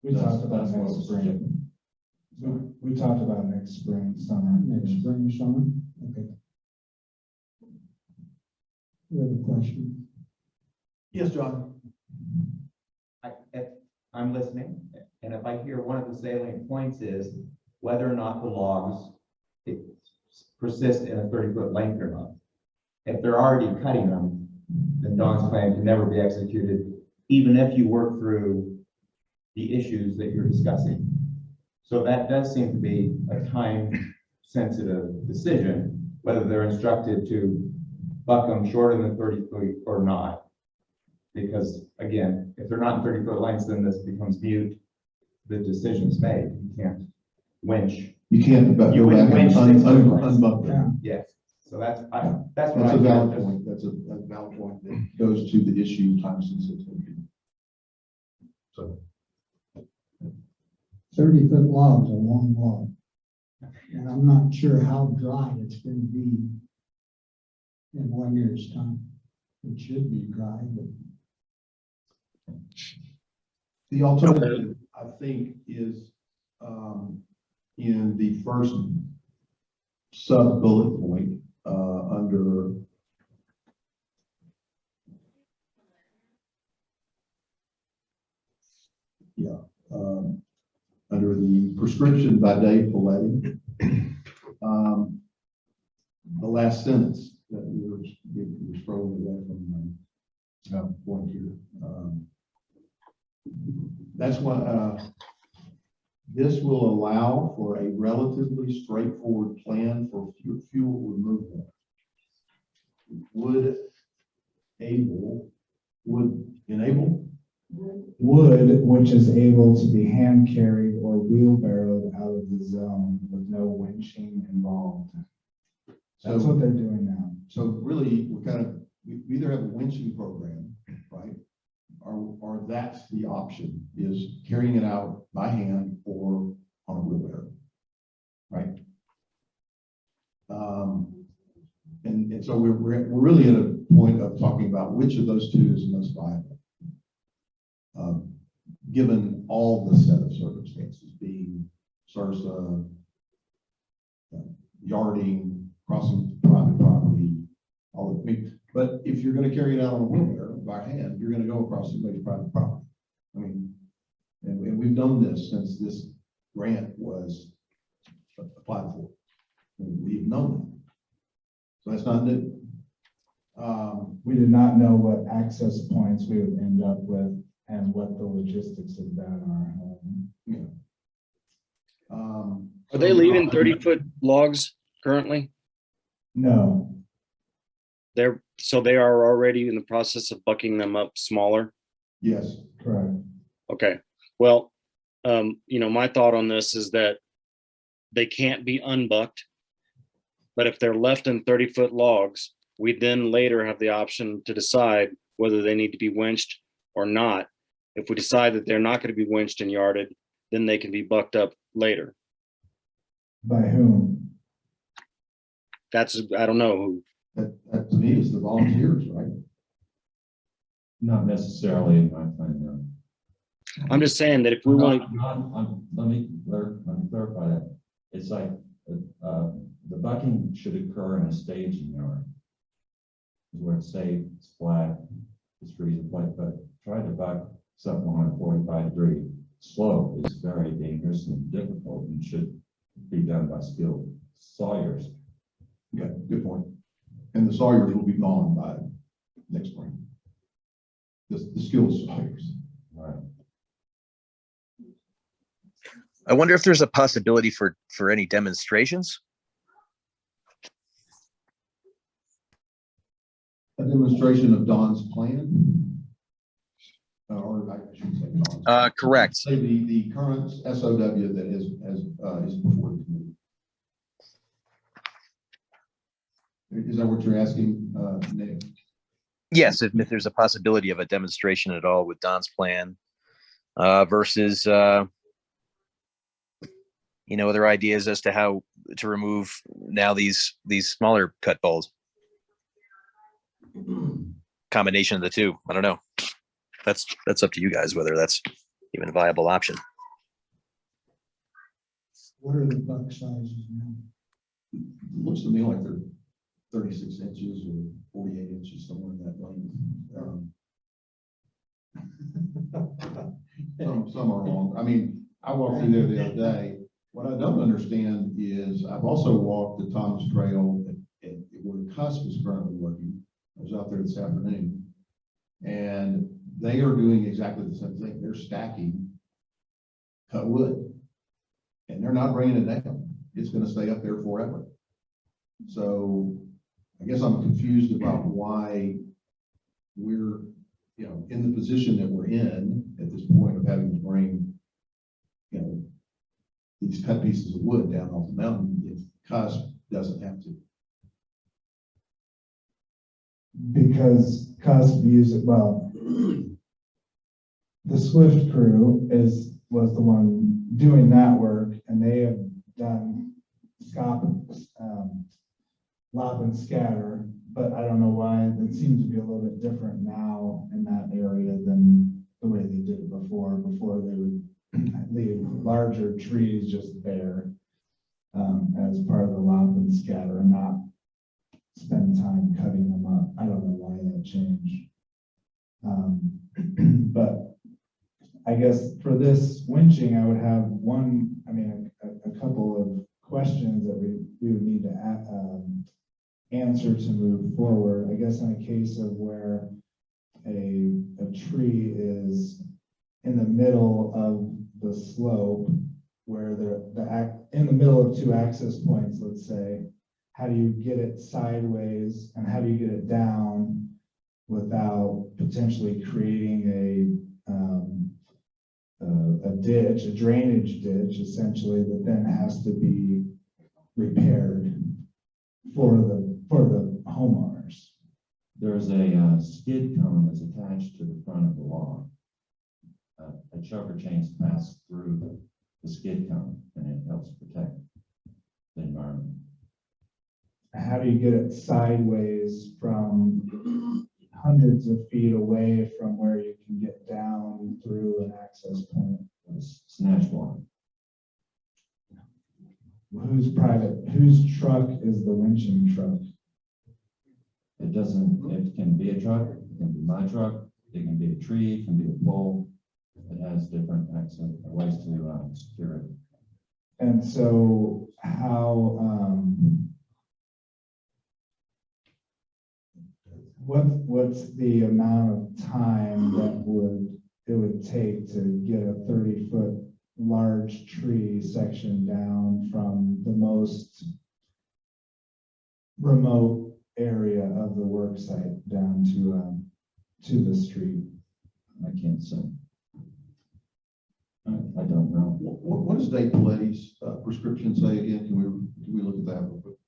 We talked about That's what next was spring. We talked about next spring, summer. Next spring, summer? Okay. We have a question. Yes, John. I'm listening, and if I hear one of the salient points is whether or not the logs persist in a 30-foot length or not. If they're already cutting them, then Don's plan can never be executed, even if you work through the issues that you're discussing. So that does seem to be a time-sensitive decision, whether they're instructed to buck them shorter than 30 feet or not. Because again, if they're not in 30-foot lengths, then this becomes mute. The decision's made. You can't winch. You can't go You back wouldn't and winch things. unbuck them. Yes. So that's what That's I a valid hear. point. That's a valid point that goes to the issue of time sensitivity. So 30-foot logs are long log. And I'm not sure how dry it's going to be in 1 year's time. It should be dry, but the alternative, I think, is in the first sub bullet point under under the prescription by day for letting, the last sentence that we're scrolling away from point here. That's what this will allow for a relatively straightforward plan for fuel removal. Would enable, Wood, which is able to be hand carried or wheelbarrowed out of the zone with no winching involved. That's So- what they're doing now. so really, we either have a winching program, right? Or that's the option, is carrying it out by hand or on a wheelbarrow, right? And so we're really at a point of talking about which of those two is most viable. Given all the set of circumstances, being SRSA, yarding, crossing private property, all of me. But if you're going to carry it out on a wheelbarrow by hand, you're going to go across somebody's private property. I mean, and we've done this since this grant was applied for. We've known that. So that's not new. We did not know what access points we would end up with and what the logistics of that are. Yeah. Are they leaving 30-foot logs currently? No, So they are already in the process of bucking them up smaller? Yes. correct. Okay, well, my thought on this is that they can't be unbucked. But if they're left in 30-foot logs, we then later have the option to decide whether they need to be winched or not. If we decide that they're not going to be winched and yarded, then they can be bucked up later. By whom? I don't know who. That to me is the volunteers, right? Not necessarily in my plan, no. I'm just saying that if we want, Let me clarify that. It's like, the bucking should occur in a staging yard. Where it's safe, it's flat, it's free to play, but trying to buck something on a 45-degree slope is very dangerous and difficult and should be done by skilled sawyers. Okay, good point. And the sawyers will be gone by next spring. The skilled sawyers. Right. I wonder if there's a possibility for any demonstrations. A demonstration of Don's plan? Or I shouldn't say Don's. Correct. Say the current SOW that is before the committee. Is that what you're asking, Nick? Yes, if there's a possibility of a demonstration at all with Don's plan versus, other ideas as to how to remove now these smaller cut balls. Combination of the two. I don't know. That's up to you guys whether that's even a viable option. what are the buck sizes now? It looks to me like they're 36 inches or 48 inches, somewhere in that range. Some are long. I mean, I walked through there the other day What I don't understand is, I've also walked the Thomas Trail at where Cusp is currently working. I was out there this afternoon. And they are doing exactly the same thing. They're stacking cut wood. And they're not bringing it down. It's gonna stay up there forever. So I guess I'm confused about why we're, in the position that we're in at this point of having to bring, these cut pieces of wood down off the mountain if Cusp doesn't have to. Because Cusp uses, well, the Swift crew was the one doing that work, and they have done lop and scatter, but I don't know why it seems to be a little bit different now in that area than the way they did it before. Before they would leave larger trees just bare as part of the lop and scatter and not spend time cutting them up. I don't know why that changed. But I guess for this winching, I would have a couple of questions that we would need to answer to move forward. I guess in a case of where a tree is in the middle of the slope, where in the middle of two access points, let's say, how do you get it sideways and how do you get it down without potentially creating a ditch, a drainage ditch, essentially, that then has to be repaired for the homeowners? There's a skid cone that's attached to the front of the log. A choker chain's passed through the skid cone, and it helps protect the environment. How do you get it sideways from hundreds of feet away from where you can get down through an access point? Snatch block. Whose truck is the winching truck? It can be a truck, it can be my truck, it can be a tree, it can be a pole. It has different access ways to secure it. And so what's the amount of time that it would take to get a 30-foot large tree section down from the most remote area of the work site down to the street? I can't say. I don't know. What does Dave Paletti's prescription say again? Can we look at that real quick?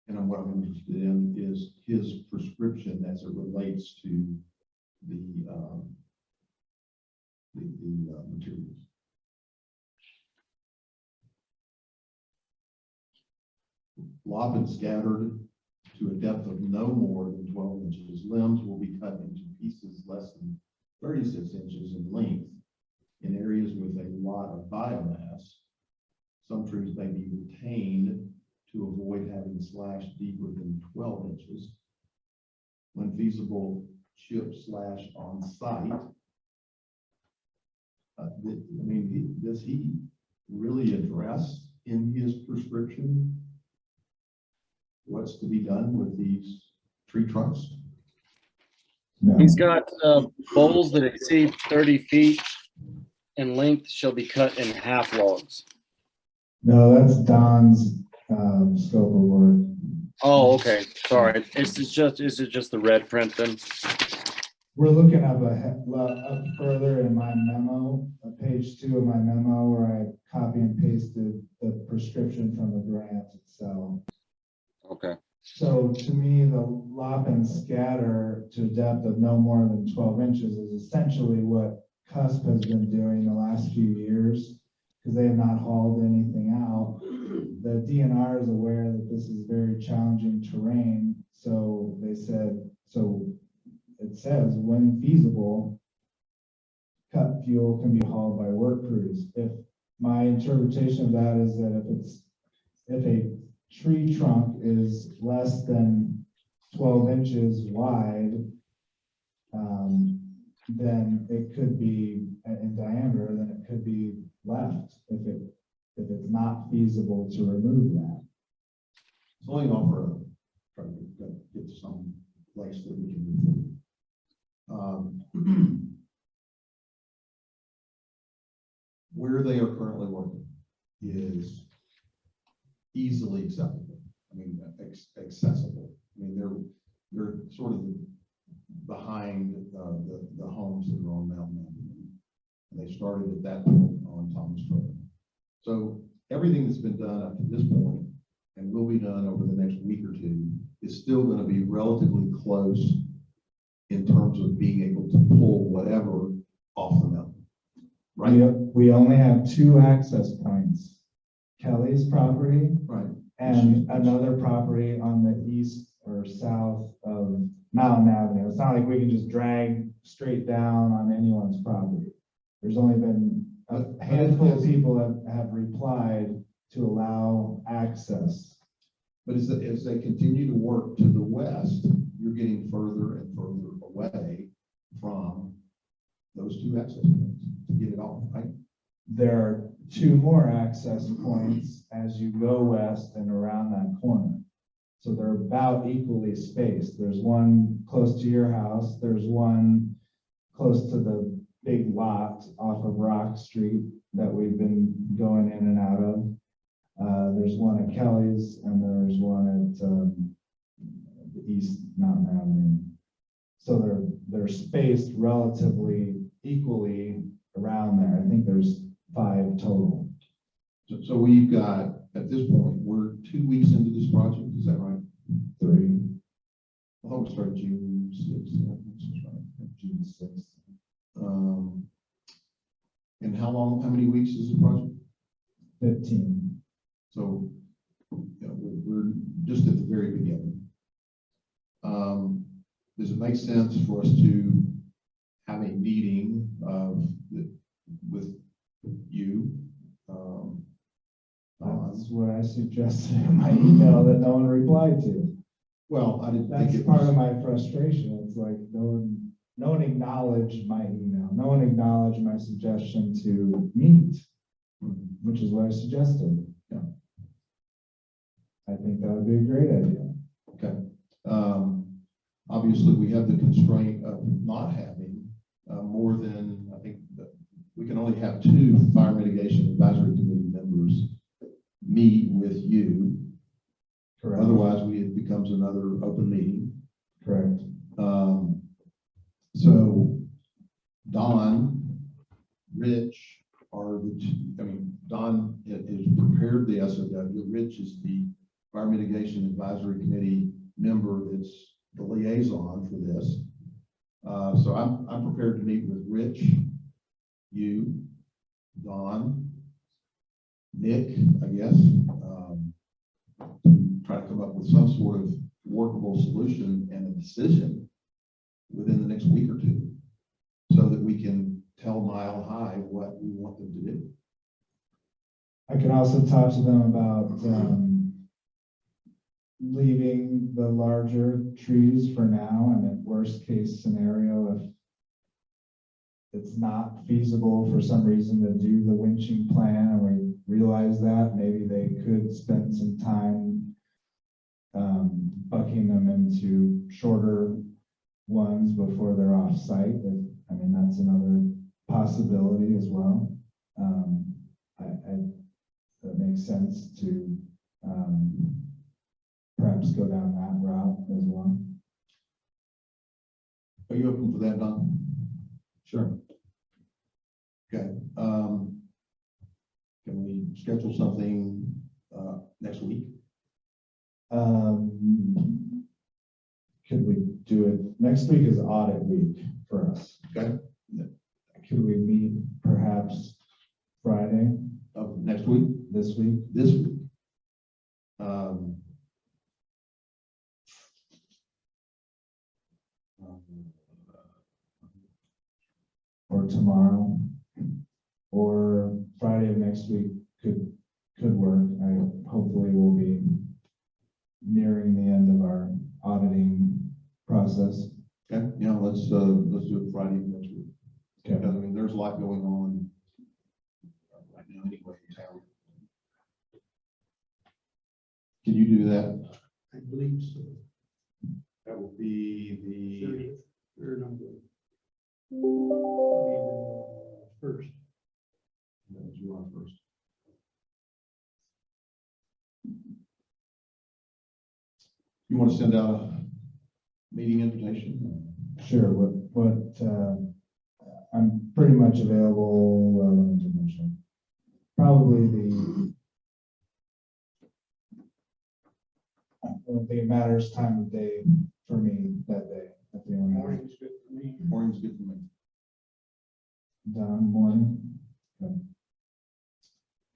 And what I'm interested in is his prescription as it relates to the materials. Lop and scattered to a depth of no more than 12 inches. Limbs will be cut into pieces less than 36 inches in length in areas with a lot of biomass. Some trees may be retained to avoid having slashed deeper than 12 inches. When feasible, chip slash on site. Does he really address in his prescription what's to be done with these tree trunks? No. He's got bowls that exceed 30 feet in length shall be cut in half logs. No, that's Don's scope of work. Oh, okay. Sorry. Is it just the red print then? We're looking up up further in my memo, page 2 of my memo, where I copy and pasted the prescription from the grant itself. Okay. So to me, the lop and scatter to a depth of no more than 12 inches is essentially what Cusp has been doing the last few years, because they have not hauled anything out. The DNR is aware that this is very challenging terrain, so they said, it says, when feasible, cut fuel can be hauled by work crews. If my interpretation of that is that if a tree trunk is less than 12 inches wide, then it could be in diameter, then it could be left if it's not feasible to remove that. It's only offer a, try to get to some place that we can move forward. Where they are currently working is easily acceptable. I mean, accessible. I mean, they're sort of behind the homes that are on Mountain Avenue. And they started at that point on Thomas Road. So everything that's been done up to this point and will be done over the next week or two is still going to be relatively close in terms of being able to pull whatever off the mountain. Right? We only have 2 access points, Kelly's property Right. and another property on the east or south of Mountain Avenue. It's not like we can just drag straight down on anyone's property. There's only been a handful of people have replied to allow access. But as they continue to work to the west, you're getting further and further away from those 2 access points to get it all, right? There are 2 more access points as you go west and around that corner. So they're about equally spaced. There's one close to your house. There's one close to the big lot off of Rock Street that we've been going in and out of. There's one at Kelly's and there's one at the East Mountain Avenue. So they're spaced relatively equally around there. I think there's 5 total. So we've got, at this point, we're 2 weeks into this project, is that right? 3, I hope it started June 6th. June 6th. And how many weeks is the project? 15. So, we're just at the very beginning. Does it make sense for us to have a meeting with you? That's what I suggested in my email that no one replied to. Well, I didn't think That's it part was. of my frustration. It's like no one acknowledged my email. No one acknowledged my suggestion to meet, which is what I suggested. Yeah. I think that would be a great idea. Okay. Obviously, we have the constraint of not having more than, I think, we can only have 2 fire mitigation advisory committee members meet with you. Correct. Otherwise, it becomes another open meeting. Correct. So Don, Rich are the two, I mean, Don has prepared the SOW. Rich is the Fire Mitigation Advisory Committee member that's the liaison for this. So I'm prepared to meet with Rich, you, Don, Nick, I guess, to try to come up with some sort of workable solution and a decision within the next week or 2, so that we can tell Mile High what we want them to do. I can also talk to them about leaving the larger trees for now, and at worst case scenario, if it's not feasible for some reason to do the winching plan, and we realize that, maybe they could spend some time bucking them into shorter ones before they're off site. I mean, that's another possibility as well. That makes sense to perhaps go down that route as well. Are you open for that, Don? Sure. Okay. Can we schedule something next week? Could we do it, next week is audit week for us. Okay. Could we meet perhaps Friday Of next week? this week? This week? Or tomorrow? Or Friday of next week could work. Hopefully we'll be nearing the end of our auditing process. Okay, yeah, let's do it Friday next week. a lot going on right now anyway in town. Can you do that? I believe so. That will be the, Third number. First. July 1st. You want to send out a meeting invitation? Sure, I'm pretty much available, let me mention, probably I don't think it matters time of day for me that day. That's the only Morning's good for me. Morning's good for me. Done morning.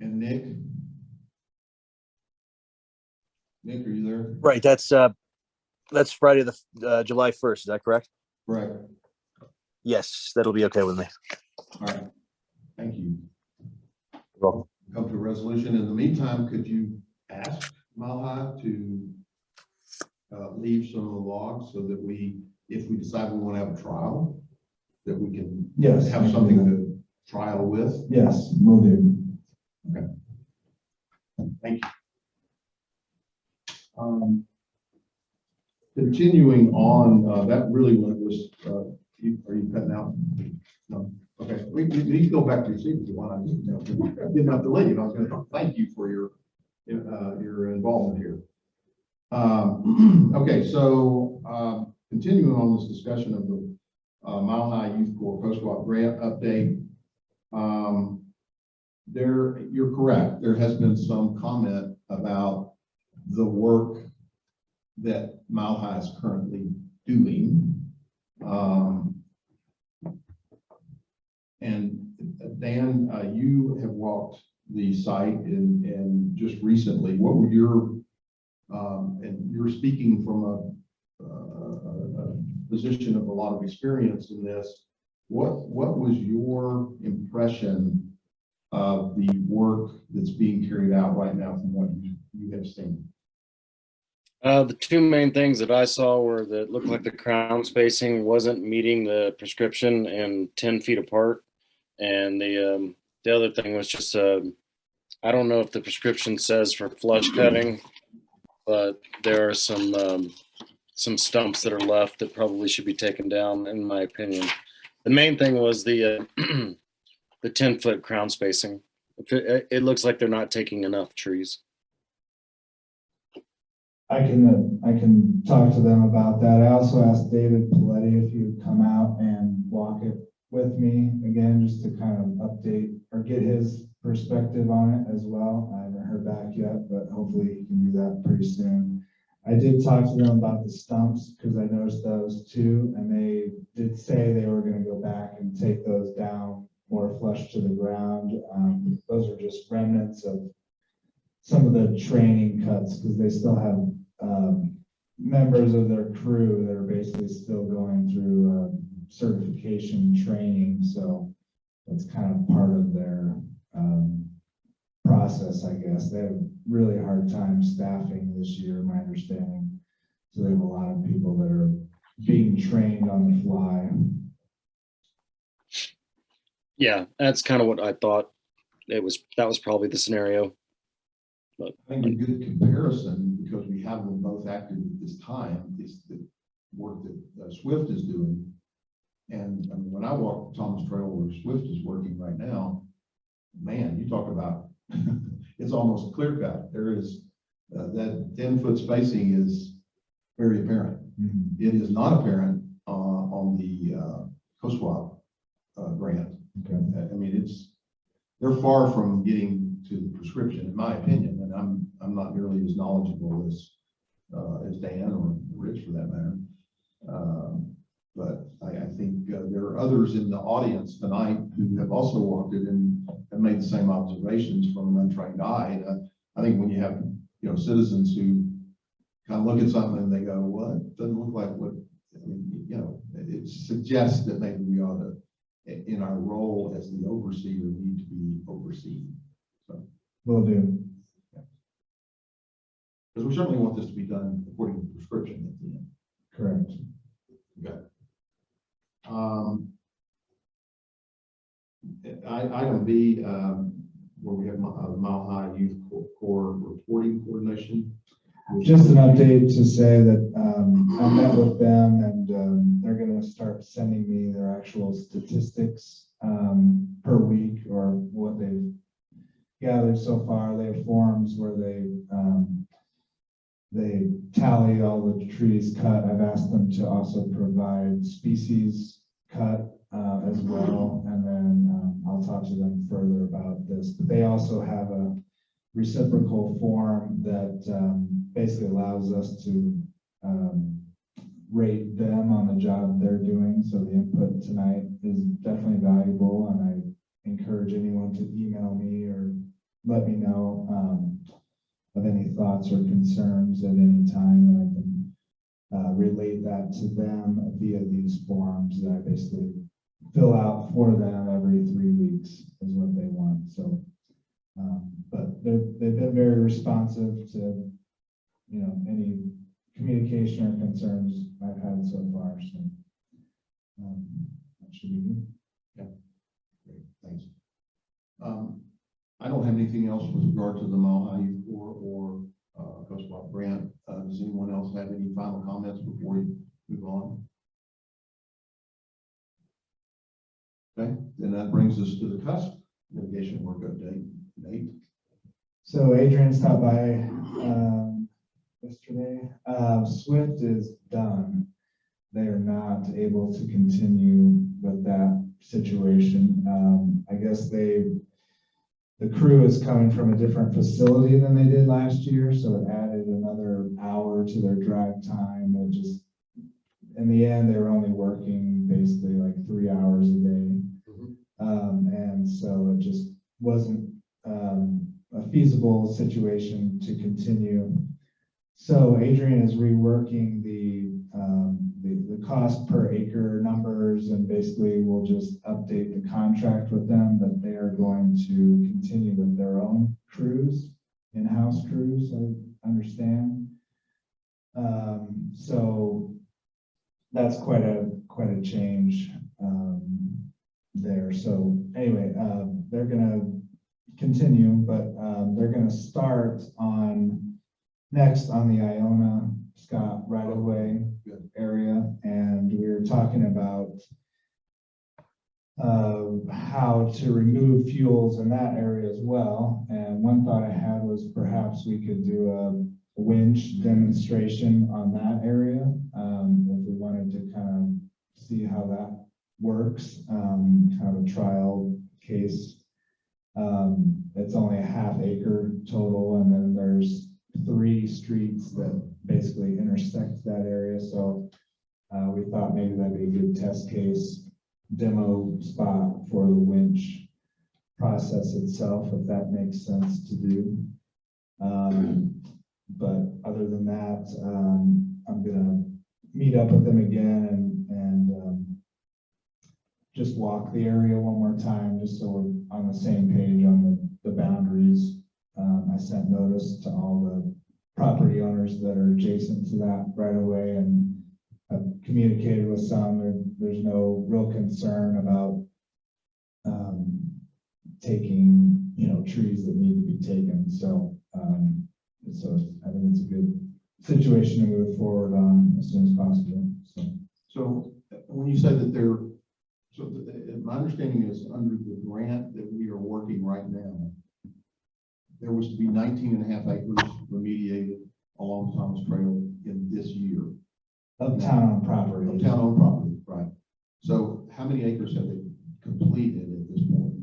And Nick? Nick, are you there? Right. That's Friday, the July 1st. Is that correct? Correct. Yes, that'll be okay with me. All right. Thank you. Well, Come to a resolution. In the meantime, could you ask Mile High to leave some of the logs so that if we decide we want to have a trial, that we can Yes. have something to trial with? Yes, will do. Okay. Thank you. Continuing on, that really was, are you cutting out? No. Okay. We need to go back to your seat if you want. I didn't have to leave. I was going to thank you for your involvement here. Okay, so continuing on this discussion of the Mile High Youth Corps Coast Guard grant update, you're correct. There has been some comment about the work that Mile High is currently doing. And Dan, you have walked the site and just recently, what were your, and you're speaking from a position of a lot of experience in this. What was your impression of the work that's being carried out right now from what you have seen? The two main things that I saw were that it looked like the crown spacing wasn't meeting the prescription and 10 feet apart. And the other thing was just, I don't know if the prescription says for flush cutting, but there are some stumps that are left that probably should be taken down, in my opinion. The main thing was the 10-foot crown spacing. It looks like they're not taking enough trees. I can talk to them about that. I also asked David Paletti if he would come out and walk it with me again, just to kind of update or get his perspective on it as well. I haven't heard back yet, but hopefully he can do that pretty soon. I did talk to them about the stumps because I noticed those too, and they did say they were going to go back and take those down more flush to the ground. Those are just remnants of some of the training cuts because they still have members of their crew that are basically still going through certification training. So that's kind of part of their process, I guess. They have a really hard time staffing this year, my understanding. So they have a lot of people that are being trained on the fly. Yeah, that's kind of what I thought. That was probably the scenario. But I think a good comparison, because we have them both active at this time, is the work that Swift is doing. And I mean, when I walk Thomas Trail where Swift is working right now, man, you talk about, it's almost clear cut. There is, that 10-foot spacing is very apparent. Mm-hmm. It is not apparent on the Coast Guard grant. Okay. I mean, they're far from getting to the prescription, in my opinion, and I'm not nearly as knowledgeable as Dan or Rich for that matter. But I think there are others in the audience tonight who have also walked it and have made the same observations from an untrained eye. I think when you have citizens who kind of look at something and they go, "What? Doesn't look like what?" I mean, it suggests that maybe we ought to, in our role as the overseer, need to be overseen. So, Will do. because we certainly want this to be done according to the prescription at the end. Correct. Okay. Item B, where we have Mile High Youth Corps reporting coordination. Just an update to say that I met with them and they're going to start sending me their actual statistics per week or what they've gathered so far. They have forms where they tally all the trees cut. I've asked them to also provide species cut as well, and then I'll talk to them further about this. But they also have a reciprocal form that basically allows us to rate them on the job they're doing. So the input tonight is definitely valuable, and I encourage anyone to email me or let me know of any thoughts or concerns at any time, and I can relate that to them via these forms that I basically fill out for them every 3 weeks is what they want. So, but they've been very responsive to, you know, any communication or concerns I've had so far. So that should be good. Great, thanks. I don't have anything else with regard to the Mile High Youth Corps or Coast Guard grant. Does anyone else have any final comments before we move on? Okay, then that brings us to the cusp mitigation work update. Nate. So Adrian stopped by yesterday. Swift is done. They are not able to continue with that situation. I guess the crew is coming from a different facility than they did last year, so it added another hour to their drive time. It just, in the end, they were only working basically like 3 hours a day. And so it just wasn't a feasible situation to continue. So Adrian is reworking the cost per acre numbers, and basically we'll just update the contract with them, but they are going to continue with their own crews, in-house crews, I understand. So that's quite a change there. So anyway, they're gonna continue, but they're gonna start next on the Iona Scott right-of-way area, and we were talking about how to remove fuels in that area as well. And one thought I had was perhaps we could do a winch demonstration on that area if we wanted to kind of see how that works, kind of a trial case. It's only a ½ acre total, and then there's 3 streets that basically intersect that area. So we thought maybe that'd be a good test case demo spot for the winch process itself, if that makes sense to do. But other than that, I'm gonna meet up with them again and just walk the area one more time, just so we're on the same page on the boundaries. I sent notice to all the property owners that are adjacent to that right away, and I've communicated with some. There's no real concern about taking, trees that need to be taken. So, so I think it's a good situation to move forward on as soon as possible. So when you say that my understanding is under the grant that we are working right now, there was to be 19.5 acres remediated along Thomas Trail in this year. Of town-owned property. Of town-owned property, right. So how many acres have they completed at this point?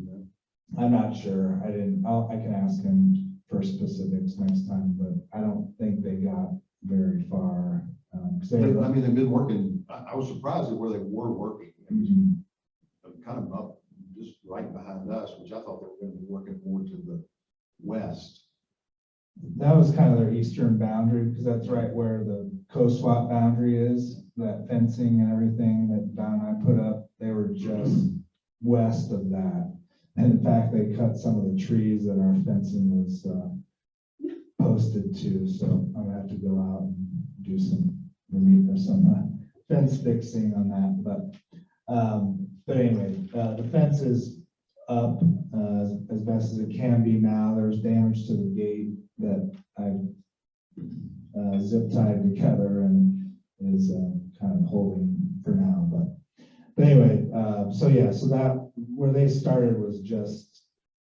I'm not sure. I can ask him for specifics next time, but I don't think they got very far. They've been working. I was surprised at where they were working. It was kind of up just right behind us, which I thought they were going to be working more to the west. That was kind of their eastern boundary, because that's right where the co-swap boundary is, that fencing and everything that Don and I put up. They were just west of that. And in fact, they cut some of the trees that our fencing was posted to. So I'm gonna have to go out and do some fence fixing on that. But anyway, the fence is up as best as it can be now. There's damage to the gate that I've zip tied together and is kind of holding for now. But anyway, so yeah, so that where they started was just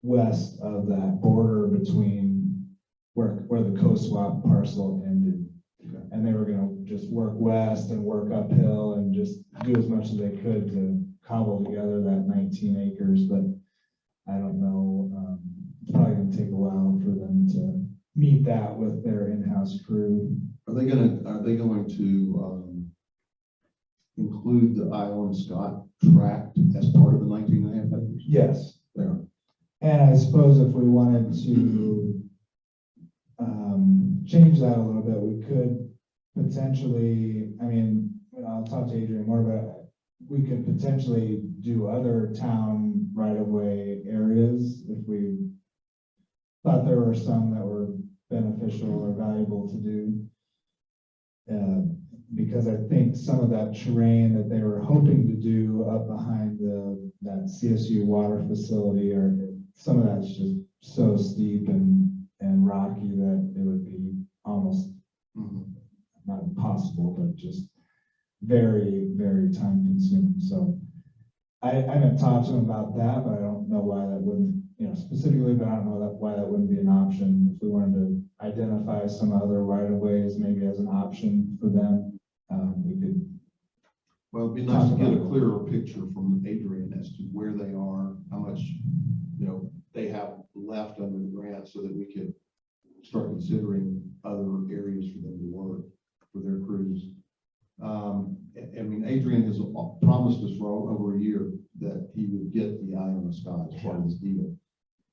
west of that border between where the co-swap parcel ended. And they were gonna just work west and work uphill and just do as much as they could to cobble together that 19 acres, but I don't know, it's probably gonna take a while for them to meet that with their in-house crew. Are they going to include the Island Scott tract as part of the 19.5 acres? Yes. They are. And I suppose if we wanted to change that a little bit, we could potentially, I mean, I'll talk to Adrian more about it. We could potentially do other town right-of-way areas if we thought there were some that were beneficial or valuable to do. Because I think some of that terrain that they were hoping to do up behind that CSU water facility, or some of that's just so steep and rocky that it would be almost not impossible, but just very, very time consuming. So I haven't talked to them about that, but I don't know why that wouldn't, specifically, but I don't know why that wouldn't be an option. If we wanted to identify some other right of ways, maybe as an option for them, we could. Well, it'd be nice to get a clearer picture from Adrian as to where they are, how much, they have left under the grant so that we could start considering other areas for them to work for their crews. I mean, Adrian has promised us for over a year that he would get the eye on the sky as part of this deal.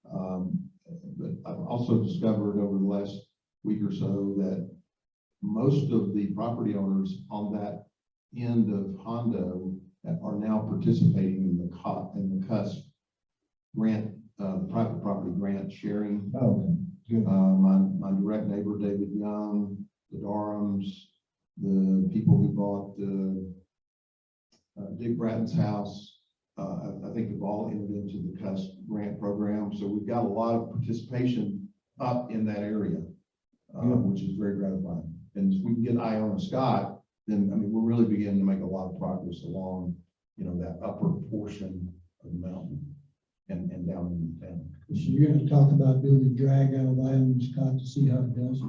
But I've also discovered over the last week or so that most of the property owners on that end of Hondo are now participating in the CUS grant, the private property grant sharing. Oh, good. My direct neighbor, David Young, the Dorhams, the people who bought Dick Bratton's house, I think have all entered into the CUS grant program. So we've got a lot of participation up in that area, which is very gratifying. And if we can get Iona Scott, then, I mean, we're really beginning to make a lot of progress along, that upper portion of the mountain and down in the town. So you're gonna talk about doing a drag out of Island Scott to see how it does?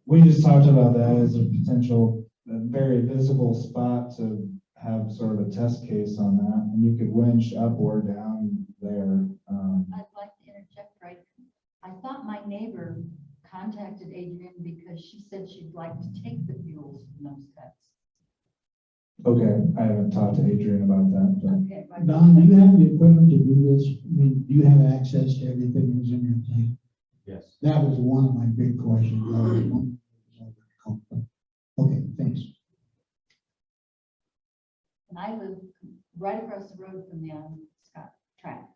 We just talked about that as a potential, very visible spot to have sort of a test case on that, and you could winch up or down there. I'd like to interject right. I thought my neighbor contacted Adrian because she said she'd like to take the fuels from those cuts. Okay, I haven't talked to Adrian about that, but Okay. right. Don, do you have the equipment to do this? I mean, do you have access to everything that's in your tank? Yes. That was one of my big questions. Okay, thanks. And I live right across the road from the Island Scott tract.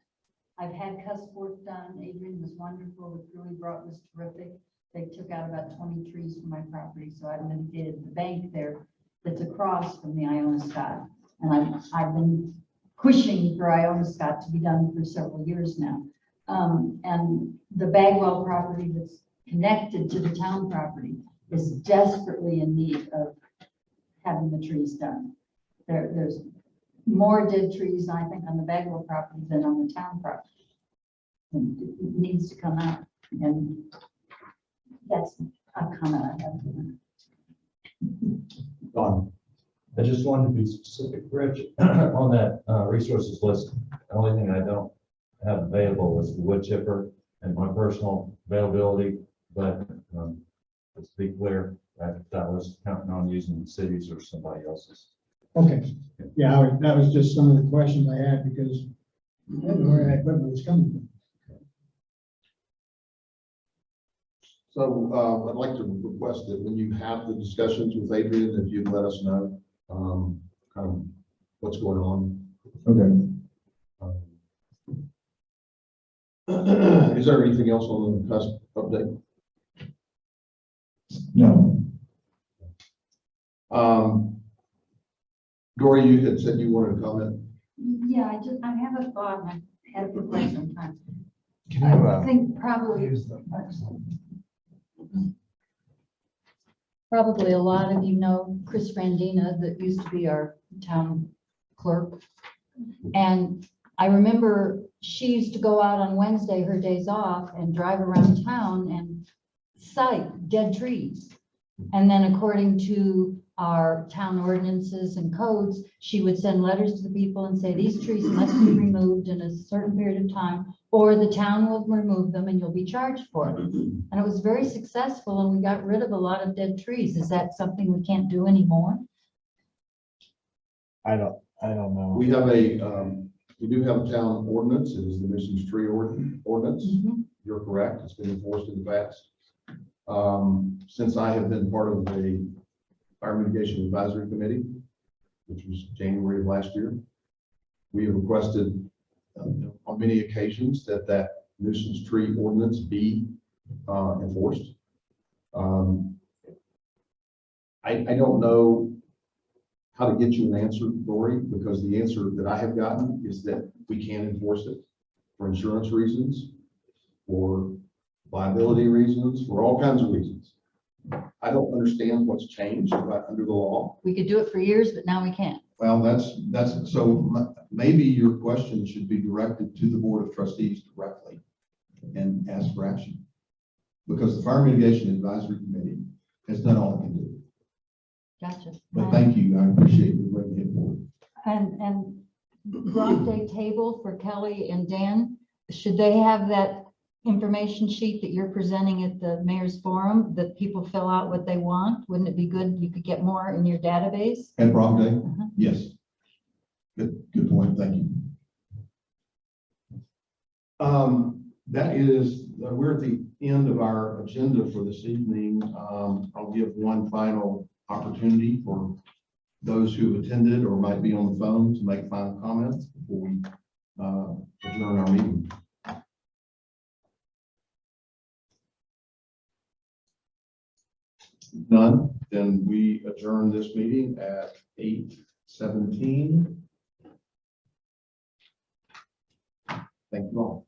I've had cuss work done. Adrian was wonderful. The crew he brought was terrific. They took out about 20 trees from my property, so I've mitigated the bank there that's across from the Iona Scott. And I've been pushing for Iona Scott to be done for several years now. And the Bagwell property that's connected to the town property is desperately in need of having the trees done. There's more dead trees, I think, on the Bagwell property than on the town property. And it needs to come out, and that's a comment I have. Don, I just wanted to be specific, Rich, on that resources list. The only thing I don't have available was the wood chipper and my personal availability, but let's be clear, that was counting on using the cities or somebody else's. Okay, yeah, that was just some of the questions I had because I didn't know where that equipment was coming from. So I'd like to request that when you have the discussions with Adrian, that you'd let us know kind of what's going on. okay. Is there anything else on the CUS update? No. Dory, you had said you wanted to comment. Yeah, I have a thought, and I had it for quite some time. Can you, I think probably, use the probably a lot of you know Chris Randina, that used to be our town clerk. And I remember she used to go out on Wednesday, her days off, and drive around town and cite dead trees. And then according to our town ordinances and codes, she would send letters to the people and say, these trees must be removed in a certain period of time, or the town will remove them and you'll be charged for it. And it was very successful, and we got rid of a lot of dead trees. Is that something we can't do anymore? I don't know. We have we do have a town ordinance. It is the nuisance tree ordinance. You're correct. It's been enforced in the past. Since I have been part of the Fire Mitigation Advisory Committee, which was January of last year, we have requested on many occasions that nuisance tree ordinance be enforced. I don't know how to get you an answer, Lori, because the answer that I have gotten is that we can't enforce it for insurance reasons, for liability reasons, for all kinds of reasons. I don't understand what's changed under the law. We could do it for years, but now we can't. Well, so maybe your question should be directed to the Board of Trustees directly and ask for action. Because the Fire Mitigation Advisory Committee has done all it can do. Gotcha. But thank you, I appreciate you bringing it forward. And drop day table for Kelly and Dan, should they have that information sheet that you're presenting at the mayor's forum, that people fill out what they want? Wouldn't it be good, you could get more in your database? And Brock Day? Yes. Good point, thank you. That is, we're at the end of our agenda for this evening. I'll give one final opportunity for those who attended or might be on the phone to make final comments before we adjourn our meeting. None, then we adjourn this meeting at 8:17. Thank you all.